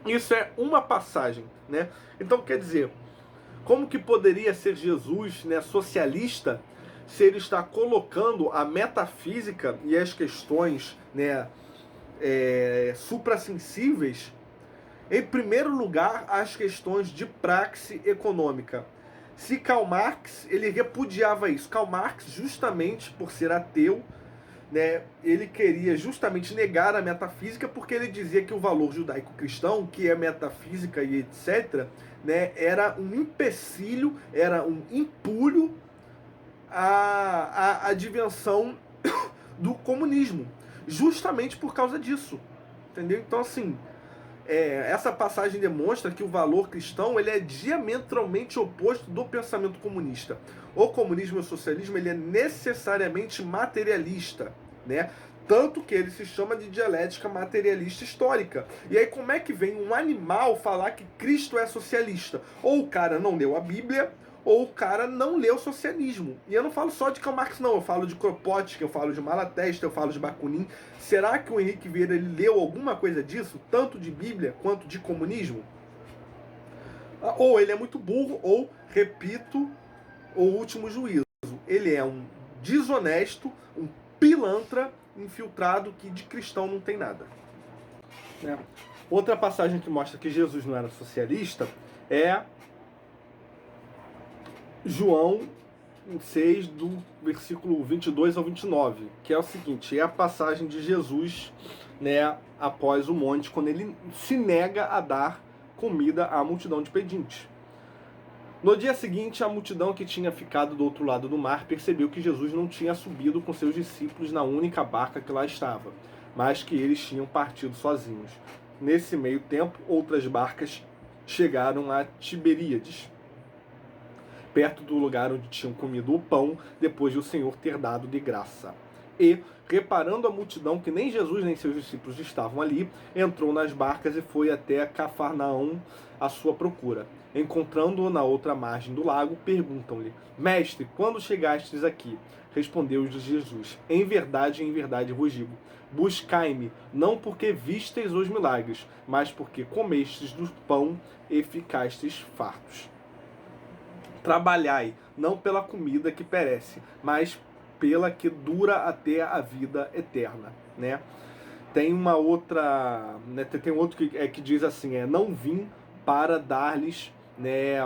Speaker 1: Isso é uma passagem, né? Então, quer dizer, como que poderia ser Jesus, né, socialista, se ele está colocando a metafísica e as questões, né, suprassensíveis em primeiro lugar as questões de praxe econômica? Se Karl Marx, ele repudiava isso. Karl Marx, justamente por ser ateu, né, ele queria justamente negar a metafísica, porque ele dizia que o valor judaico-cristão, que é metafísica e etc., né, era um empecilho, era um empulho à advenção do comunismo, justamente por causa disso, entendeu? Então assim, essa passagem demonstra que o valor cristão ele é diametralmente oposto do pensamento comunista. O comunismo e o socialismo ele é necessariamente materialista, né? Tanto que ele se chama de dialética materialista histórica. E aí como é que vem um animal falar que Cristo é socialista? Ou o cara não leu a Bíblia, ou o cara não lê o socialismo. E eu não falo só de Karl Marx, não. Eu falo de Kropotkin, eu falo de Malatesta, eu falo de Bakunin. Será que o Henrique Vieira ele leu alguma coisa disso, tanto de Bíblia quanto de comunismo? Ou ele é muito burro, ou, repito, o último juízo. Ele é um desonesto, um pilantra infiltrado que de cristão não tem nada. Né? Outra passagem que mostra que Jesus não era socialista é João 6, do versículo 22 ao 29, que é o seguinte, é a passagem de Jesus, né, após o monte, quando ele se nega a dar comida à multidão de pedintes. No dia seguinte, a multidão que tinha ficado do outro lado do mar percebeu que Jesus não tinha subido com seus discípulos na única barca que lá estava, mas que eles tinham partido sozinhos. Nesse meio tempo, outras barcas chegaram a Tiberíades, perto do lugar onde tinham comido o pão, depois de o Senhor ter dado de graça. E, reparando a multidão que nem Jesus nem seus discípulos estavam ali, entrou nas barcas e foi até Cafarnaum à sua procura. Encontrando-o na outra margem do lago, perguntam-lhe: Mestre, quando chegastes aqui? Respondeu-lhes Jesus: em verdade vos digo, buscai-me, não porque vistes os milagres, mas porque comestes do pão e ficastes fartos. Trabalhai, não pela comida que perece, mas pela que dura até a vida eterna, né? Tem uma outra, né, tem outro que diz assim, não vim para dar-lhes, né,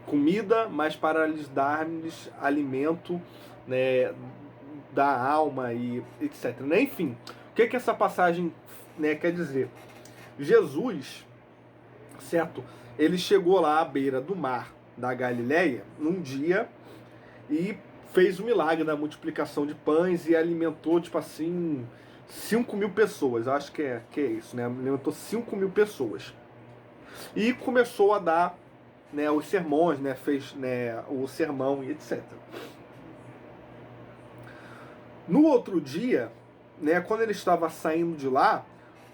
Speaker 1: comida, mas para lhes dar-lhes alimento, né, da alma e etc. Né? Enfim, o que essa passagem, né, quer dizer? Jesus, certo? Ele chegou lá à beira do mar da Galileia num dia e fez o milagre da multiplicação de pães e alimentou, tipo assim, 5.000 pessoas. Eu acho que é isso, né? Alimentou 5.000 pessoas. E começou a dar, né, os sermões, né? Fez, né, o sermão e etc. No outro dia, né, quando ele estava saindo de lá,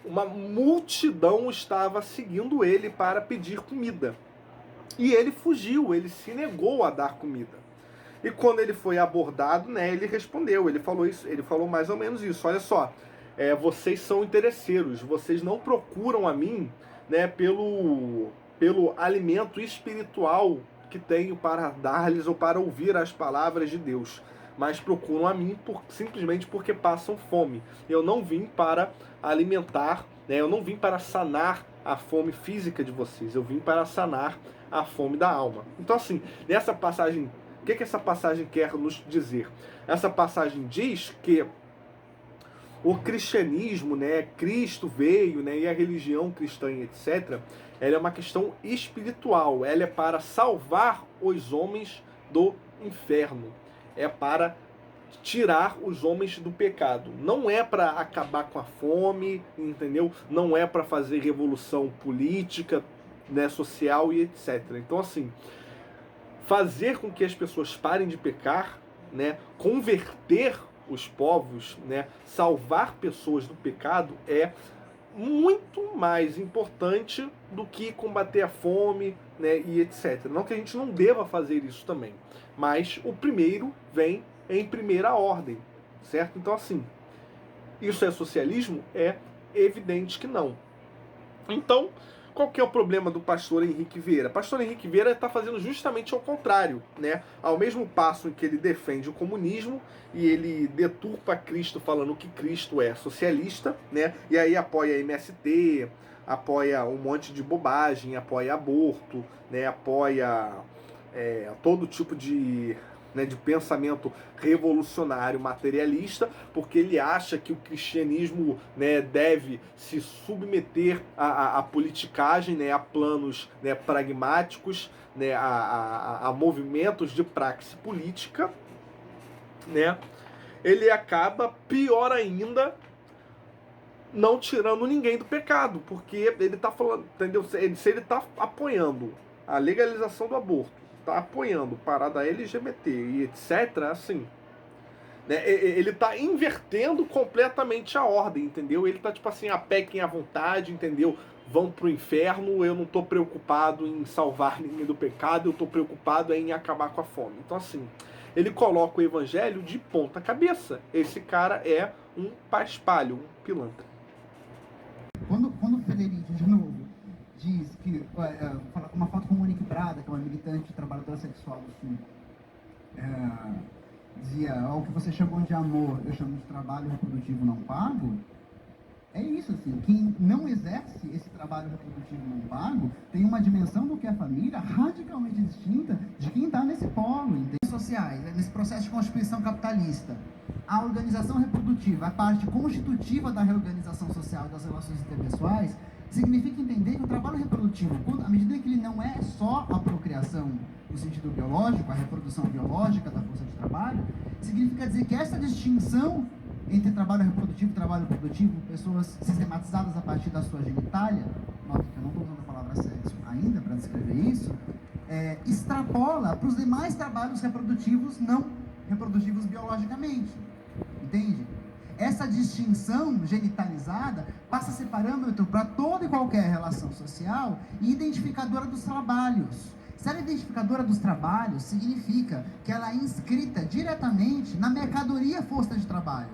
Speaker 1: uma multidão estava seguindo ele para pedir comida. E ele fugiu, ele se negou a dar comida. E quando ele foi abordado, né, ele respondeu, ele falou mais ou menos isso. Olha só, vocês são interesseiros, vocês não procuram a mim, né, pelo alimento espiritual que tenho para dar-lhes ou para ouvir as palavras de Deus, mas procuram a mim simplesmente porque passam fome. Eu não vim para alimentar, né, eu não vim para sanar a fome física de vocês, eu vim para sanar a fome da alma. Então assim, nessa passagem, o que essa passagem quer nos dizer? Essa passagem diz que o cristianismo, né, Cristo veio, né, e a religião cristã, etc., ela é uma questão espiritual, ela é para salvar os homens do inferno, é para tirar os homens do pecado, não é para acabar com a fome, entendeu? Não é para fazer revolução política, né, social e etc. Então assim, fazer com que as pessoas parem de pecar, né, converter os povos, né, salvar pessoas do pecado é muito mais importante do que combater a fome, né, e etc. Não que a gente não deva fazer isso também, mas o primeiro vem em primeira ordem, certo? Então assim, isso é socialismo? É evidente que não. Então, qual que é o problema do pastor Henrique Vieira? Pastor Henrique Vieira está fazendo justamente ao contrário, né? Ao mesmo passo em que ele defende o comunismo e ele deturpa Cristo falando que Cristo é socialista, né? E aí apoia MST, apoia um monte de bobagem, apoia aborto, né? Apoia todo tipo de pensamento revolucionário materialista, porque ele acha que o cristianismo, né, deve se submeter à politicagem, né, a planos, né, pragmáticos, né, a movimentos de praxe política, né. Ele acaba, pior ainda, não tirando ninguém do pecado, porque ele está falando, entendeu? Se ele está apoiando a legalização do aborto, tá apoiando parada LGBT e etc, assim, né, ele tá invertendo completamente a ordem, entendeu? Ele tá tipo assim, a pequem à vontade, entendeu? vão para o inferno, eu não estou preocupado em salvar ninguém do pecado, eu estou preocupado em acabar com a fome. Então, assim, ele coloca o evangelho de ponta cabeça. Esse cara é um paspalho, um pilantra.
Speaker 2: Quando o Federico, de novo, diz que uma foto com Monique Brada, que é uma militante trabalhadora sexual do Sul, dizia: o que você chamou de amor, eu chamo de trabalho reprodutivo não pago. É isso, assim, quem não exerce esse trabalho reprodutivo não pago tem uma dimensão do que é a família radicalmente distinta de quem está nesse polo, entende? Sociais, nesse processo de constituição capitalista. A organização reprodutiva, a parte constitutiva da reorganização social das relações interpessoais, significa entender que o trabalho reprodutivo, à medida que ele não é só a procriação no sentido biológico, a reprodução biológica da força de trabalho, significa dizer que essa distinção entre trabalho reprodutivo e trabalho produtivo, pessoas sistematizadas a partir da sua genitália, nota que eu não estou usando a palavra sexo ainda para descrever isso, extrapola para os demais trabalhos reprodutivos não reprodutivos biologicamente, entende? Essa distinção genitalizada passa a ser parâmetro para toda e qualquer relação social e identificadora dos trabalhos. Se ela é identificadora dos trabalhos, significa que ela é inscrita diretamente na mercadoria força de trabalho.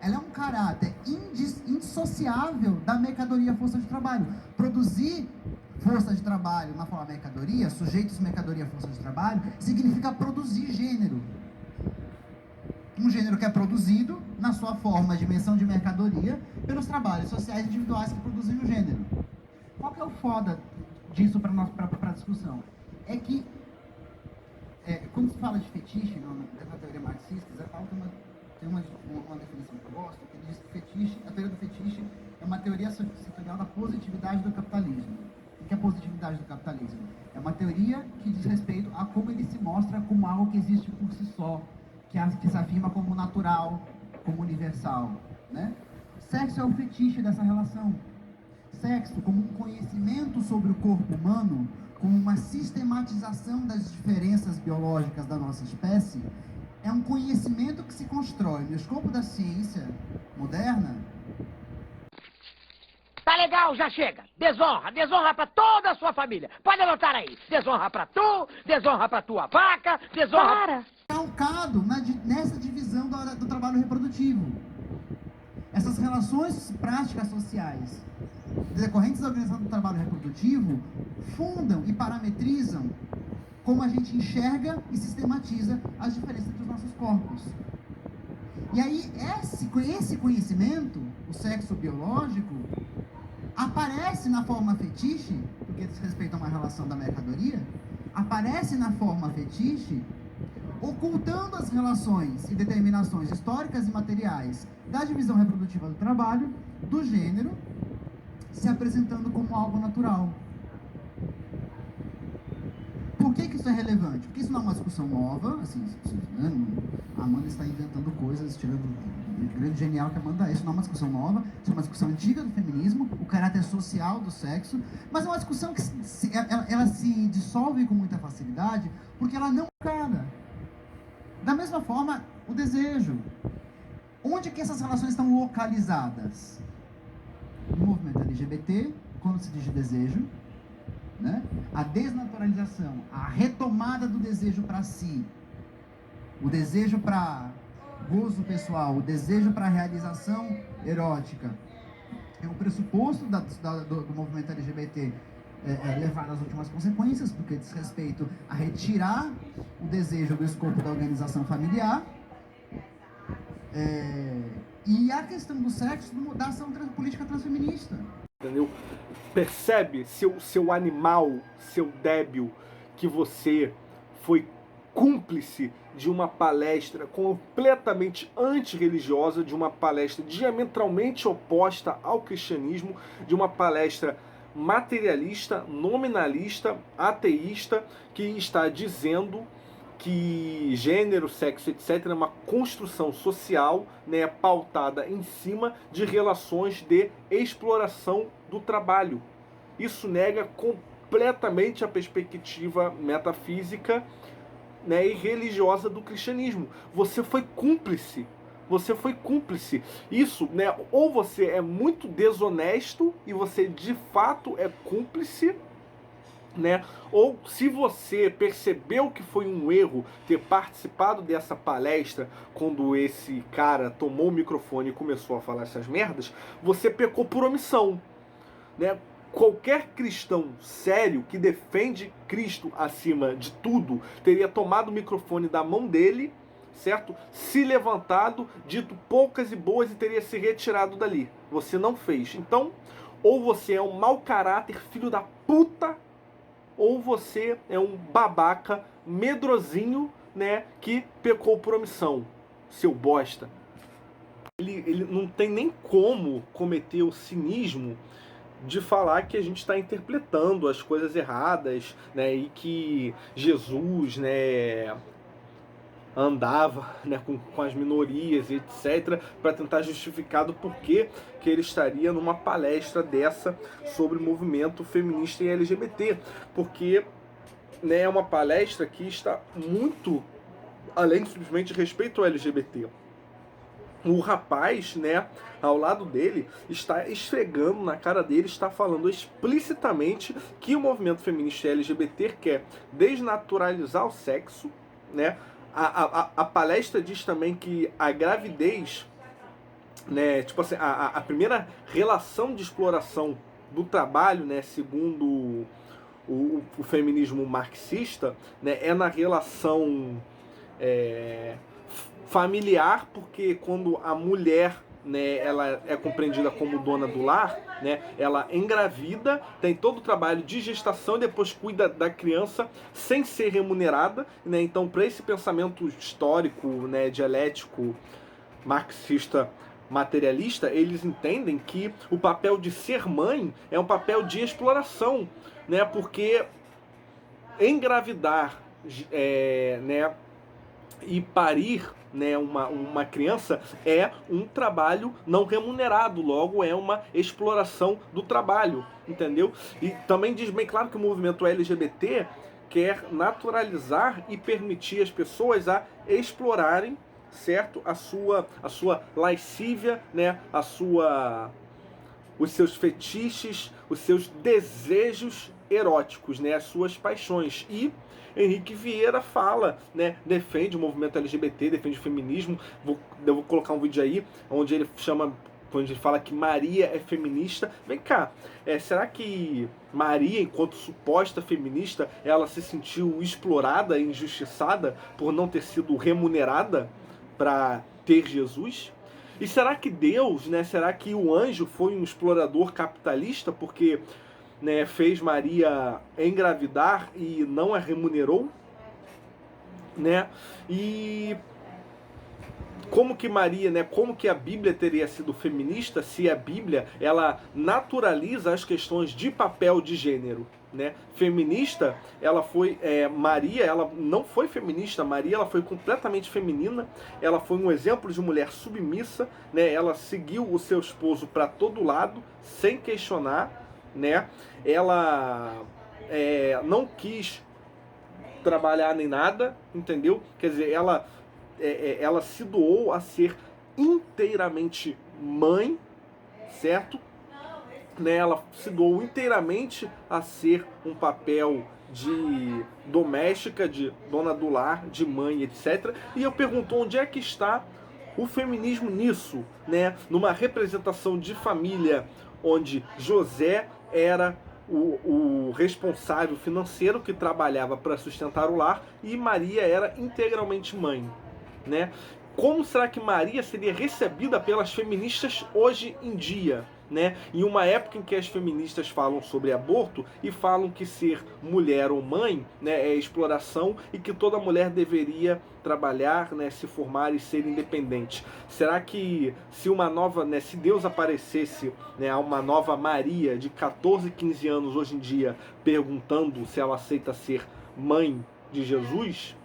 Speaker 2: Ela é um caráter indissociável da mercadoria força de trabalho. Produzir força de trabalho na forma mercadoria, sujeitos mercadoria força de trabalho, significa produzir gênero. Um gênero que é produzido na sua forma, dimensão de mercadoria, pelos trabalhos sociais individuais que produzem o gênero. Qual que é o foda disso para a discussão? É que, quando se fala de fetiche, na teoria marxista, Zé Paulo tem uma definição que eu gosto, que ele diz que fetiche, a teoria do fetiche é uma teoria setorial da positividade do capitalismo. O que é a positividade do capitalismo? É uma teoria que diz respeito a como ele se mostra como algo que existe por si só, que se afirma como natural, como universal, né? Sexo é o fetiche dessa relação. Sexo como um conhecimento sobre o corpo humano, como uma sistematização das diferenças biológicas da nossa espécie, é um conhecimento que se constrói no escopo da ciência moderna.
Speaker 4: Tá legal, já chega. Desonra pra toda a sua família. Pode anotar aí. Desonra pra tu, desonra pra tua vaca, desonra...
Speaker 2: Calcado nessa divisão do trabalho reprodutivo. Essas relações práticas sociais decorrentes da organização do trabalho reprodutivo fundam e parametrizam como a gente enxerga e sistematiza as diferenças entre os nossos corpos. E aí, esse conhecimento, o sexo biológico, aparece na forma fetiche, porque diz respeito a uma relação da mercadoria, aparece na forma fetiche, ocultando as relações e determinações históricas e materiais da divisão reprodutiva do trabalho, do gênero, se apresentando como algo natural. Por que isso é relevante? Porque isso não é uma discussão nova, assim, a Amanda está inventando coisas, tirando o grande genial que a Amanda é. Isso não é uma discussão nova, isso é uma discussão antiga do feminismo, o caráter social do sexo, mas é uma discussão que ela se dissolve com muita facilidade, porque ela não é cara. Da mesma forma, o desejo. Onde que essas relações estão localizadas? No movimento LGBT, quando se diz desejo, né? A desnaturalização, a retomada do desejo para si, o desejo para gozo pessoal, o desejo para realização erótica, é um pressuposto do movimento LGBT levar às últimas consequências, porque diz respeito a retirar o desejo do escopo da organização familiar, e a questão do sexo da ação política transfeminista.
Speaker 1: Entendeu? Percebe, seu animal, seu débil, que você foi cúmplice de uma palestra completamente antirreligiosa, de uma palestra diametralmente oposta ao cristianismo, de uma palestra materialista, nominalista, ateísta, que está dizendo que gênero, sexo, etc. é uma construção social, né, pautada em cima de relações de exploração do trabalho. Isso nega completamente a perspectiva metafísica, né, e religiosa do cristianismo. Você foi cúmplice. você foi cúmplice. Isso, né? Ou você é muito desonesto e você de fato é cúmplice, né? Ou se você percebeu que foi um erro ter participado dessa palestra quando esse cara tomou o microfone e começou a falar essas merdas, você pecou por omissão, né? Qualquer cristão sério que defende Cristo acima de tudo teria tomado o microfone da mão dele, certo? Se levantado, dito poucas e boas e teria se retirado dali. Você não fez. Então, ou você é um mau caráter, filho da puta, ou você é um babaca medrosinho, né, que pecou por omissão, seu bosta. Ele não tem nem como cometer o cinismo de falar que a gente está interpretando as coisas erradas, né, e que Jesus, né, andava, né, com as minorias, etc., para tentar justificar do porquê que ele estaria numa palestra dessa sobre o movimento feminista e LGBT, porque, né, é uma palestra que está muito além de simplesmente respeito ao LGBT. O rapaz, né, ao lado dele, está esfregando na cara dele, está falando explicitamente que o movimento feminista e LGBT quer desnaturalizar o sexo, né? A palestra diz também que a gravidez, né, tipo assim, a primeira relação de exploração do trabalho, né, segundo o feminismo marxista, né, é na relação familiar, porque quando a mulher, né, ela é compreendida como dona do lar, né, ela engravida, tem todo o trabalho de gestação e depois cuida da criança sem ser remunerada, né? Então, para esse pensamento histórico, né, dialético, marxista, materialista, eles entendem que o papel de ser mãe é um papel de exploração, né? Porque engravidar, né, e parir, né, uma criança é um trabalho não remunerado, logo é uma exploração do trabalho, entendeu? E também diz bem claro que o movimento LGBT quer naturalizar e permitir as pessoas a explorarem, certo, a sua lascívia, né, os seus fetiches, os seus desejos eróticos, né, as suas paixões. E Henrique Vieira fala, né, defende o movimento LGBT, defende o feminismo. Eu vou colocar um vídeo aí onde ele chama, quando ele fala que Maria é feminista. Vem cá, será que Maria, enquanto suposta feminista, ela se sentiu explorada e injustiçada por não ter sido remunerada para ter Jesus? E será que Deus, né, será que o anjo foi um explorador capitalista porque, né, fez Maria engravidar e não a remunerou, né? E como que Maria, né, como que a Bíblia teria sido feminista se a Bíblia, ela naturaliza as questões de papel de gênero, né? Feminista, ela foi, Maria, ela não foi feminista, Maria, ela foi completamente feminina, ela foi um exemplo de mulher submissa, né? Ela seguiu o seu esposo para todo lado, sem questionar, né? Ela não quis trabalhar nem nada, entendeu? Quer dizer, ela se doou a ser inteiramente mãe, certo? Né? Ela se doou inteiramente a ser um papel de doméstica, de dona do lar, de mãe, etc. E eu pergunto, onde é que está o feminismo nisso, né? Numa representação de família onde José era o responsável financeiro que trabalhava para sustentar o lar e Maria era integralmente mãe, né? Como será que Maria seria recebida pelas feministas hoje em dia, né? Em uma época em que as feministas falam sobre aborto e falam que ser mulher ou mãe, né, é exploração e que toda mulher deveria trabalhar, né, se formar e ser independente. Será que se uma nova, né, se Deus aparecesse, né, a uma nova Maria de 14, 15 anos hoje em dia perguntando se ela aceita ser mãe de Jesus,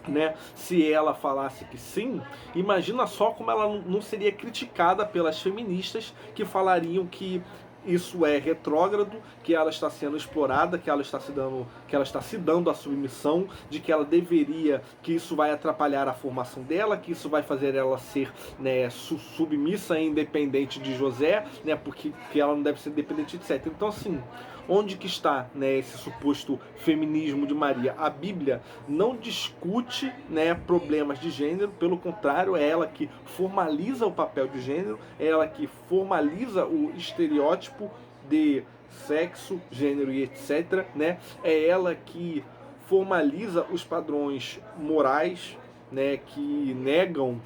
Speaker 1: né, se ela falasse que sim, imagina só como ela não seria criticada pelas feministas que falariam que isso é retrógrado, que ela está sendo explorada, que ela está se dando a submissão, de que ela deveria, que isso vai atrapalhar a formação dela, que isso vai fazer ela ser, né, submissa e independente de José, né, porque ela não deve ser dependente, etc. Então, assim, onde que está, né, esse suposto feminismo de Maria? A Bíblia não discute, né, problemas de gênero, pelo contrário, é ela que formaliza o papel de gênero, é ela que formaliza o estereótipo de sexo, gênero e etc. Né? É ela que formaliza os padrões morais, né, que negam,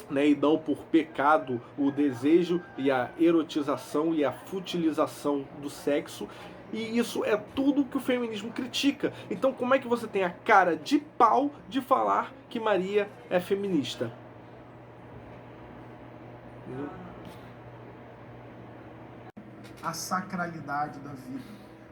Speaker 1: né, e dão por pecado o desejo e a erotização e a futilização do sexo. E isso é tudo que o feminismo critica. Então como é que você tem a cara de pau de falar que Maria é feminista?
Speaker 3: A sacralidade da vida,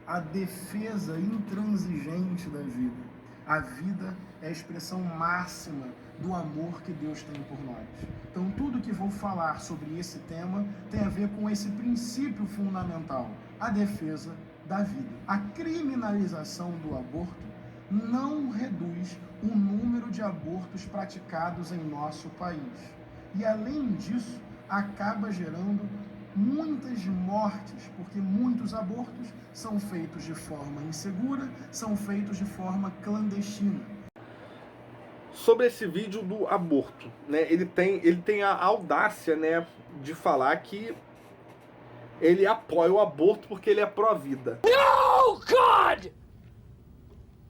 Speaker 3: a defesa intransigente da vida. A vida é a expressão máxima do amor que Deus tem por nós. Então, tudo que vou falar sobre esse tema tem a ver com esse princípio fundamental, a defesa da vida. A criminalização do aborto não reduz o número de abortos praticados em nosso país. E, além disso, acaba gerando muitas mortes, porque muitos abortos são feitos de forma insegura, são feitos de forma clandestina.
Speaker 1: Sobre esse vídeo do aborto, né, ele tem a audácia, né, de falar que ele apoia o aborto porque ele é pró-vida.
Speaker 4: No, God!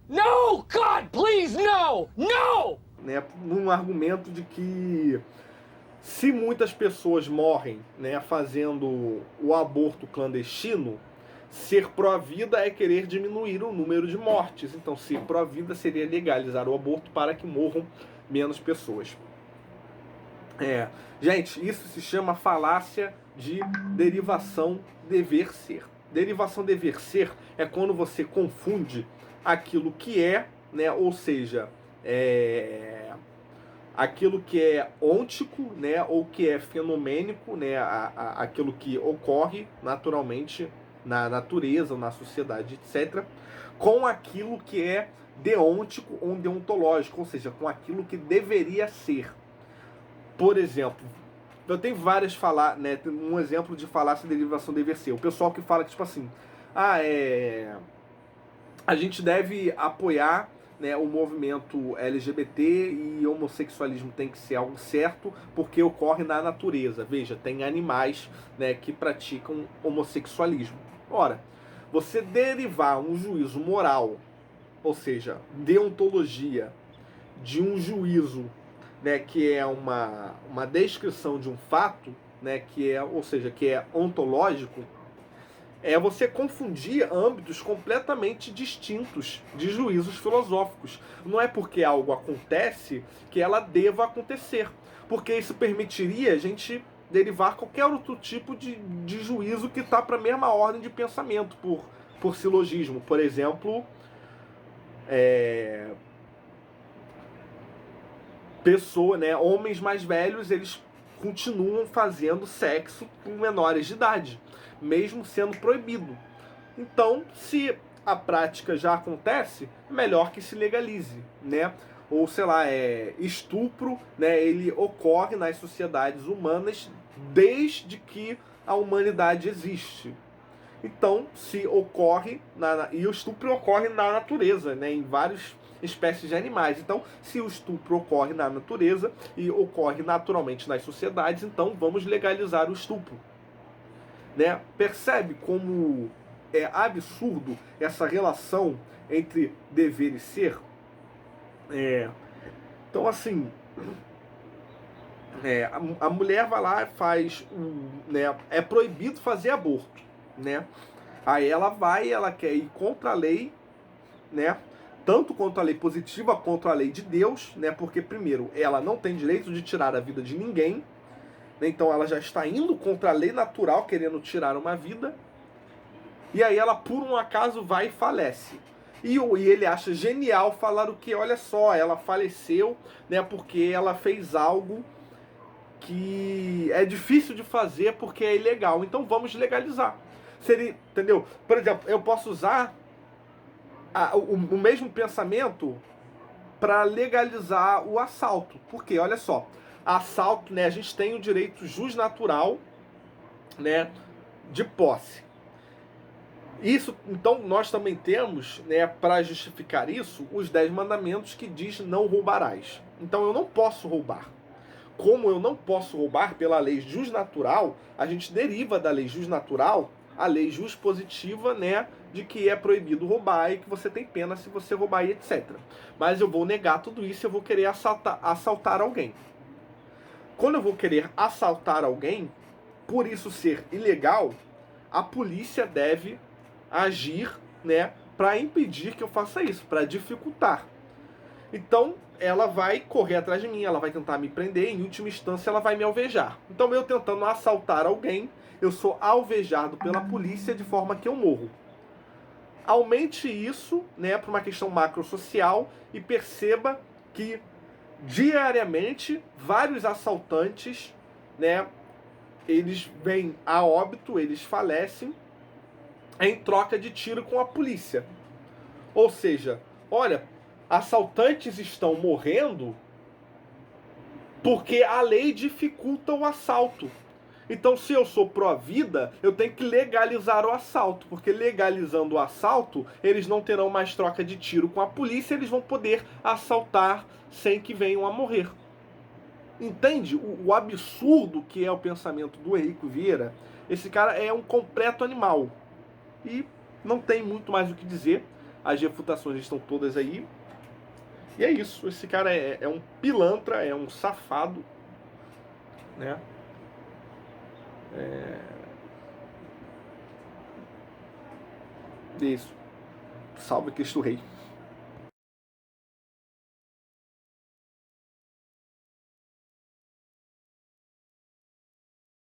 Speaker 4: No, God, please, no! No!
Speaker 1: Né, num argumento de que se muitas pessoas morrem, né, fazendo o aborto clandestino, ser pró-vida é querer diminuir o número de mortes. Então, ser pró-vida seria legalizar o aborto para que morram menos pessoas. Gente, isso se chama falácia de derivação dever-ser. Derivação dever-ser é quando você confunde aquilo que é, né, ou seja, aquilo que é ôntico, né, ou que é fenomênico, né, aquilo que ocorre naturalmente na natureza, na sociedade, etc., com aquilo que é deôntico ou deontológico, ou seja, com aquilo que deveria ser. Por exemplo, eu tenho várias né, um exemplo de falácia de derivação dever ser. O pessoal que fala que, tipo assim, a gente deve apoiar, né, o movimento LGBT e homossexualismo tem que ser algo certo porque ocorre na natureza. Veja, tem animais, né, que praticam homossexualismo. Ora, você derivar um juízo moral, ou seja, deontologia, de um juízo, né, que é uma descrição de um fato, né, ou seja, que é ontológico, é você confundir âmbitos completamente distintos de juízos filosóficos. Não é porque algo acontece que ela deva acontecer, porque isso permitiria a gente derivar qualquer outro tipo de juízo que está para a mesma ordem de pensamento, por silogismo. Por exemplo, né, homens mais velhos, eles continuam fazendo sexo com menores de idade, mesmo sendo proibido. Então, se a prática já acontece, melhor que se legalize, né? Ou, sei lá, estupro, né, ele ocorre nas sociedades humanas desde que a humanidade existe. Então, se ocorre, e o estupro ocorre na natureza, né, em várias espécies de animais. Então, se o estupro ocorre na natureza e ocorre naturalmente nas sociedades, então vamos legalizar o estupro. Né? Percebe como é absurdo essa relação entre dever e ser? Então, assim, a mulher vai lá e faz, né, é proibido fazer aborto, né? Aí ela quer ir contra a lei, né? Tanto contra a lei positiva quanto a lei de Deus, né? Porque, primeiro, ela não tem direito de tirar a vida de ninguém, né? Então ela já está indo contra a lei natural, querendo tirar uma vida, e aí ela, por um acaso, vai e falece. E ele acha genial falar o que, olha só, ela faleceu, né, porque ela fez algo que é difícil de fazer porque é ilegal. Então vamos legalizar. Seria, entendeu? Por exemplo, eu posso usar o mesmo pensamento para legalizar o assalto. Porque, olha só, assalto, né, a gente tem o direito jusnatural, né, de posse. Isso, então, nós também temos, né, para justificar isso, os 10 mandamentos que diz não roubarás. Então, eu não posso roubar. Como eu não posso roubar pela lei jusnatural, a gente deriva da lei jusnatural a lei juspositiva, né, de que é proibido roubar e que você tem pena se você roubar e etc. Mas eu vou negar tudo isso e eu vou querer assaltar alguém. Quando eu vou querer assaltar alguém, por isso ser ilegal, a polícia deve agir, né, para impedir que eu faça isso, para dificultar. Então, ela vai correr atrás de mim, ela vai tentar me prender, em última instância ela vai me alvejar. Então, eu tentando assaltar alguém, eu sou alvejado pela polícia de forma que eu morro. Aumente isso, né, para uma questão macrosocial e perceba que diariamente vários assaltantes, né, eles vêm a óbito, eles falecem em troca de tiro com a polícia. Ou seja, olha, assaltantes estão morrendo porque a lei dificulta o assalto. Então, se eu sou pró-vida, eu tenho que legalizar o assalto, porque legalizando o assalto, eles não terão mais troca de tiro com a polícia, eles vão poder assaltar sem que venham a morrer. Entende o absurdo que é o pensamento do Henrique Vieira? Esse cara é um completo animal. E não tem muito mais o que dizer. As refutações estão todas aí. E é isso. Esse cara é um pilantra, é um safado, né? Isso. Salve Cristo Rei.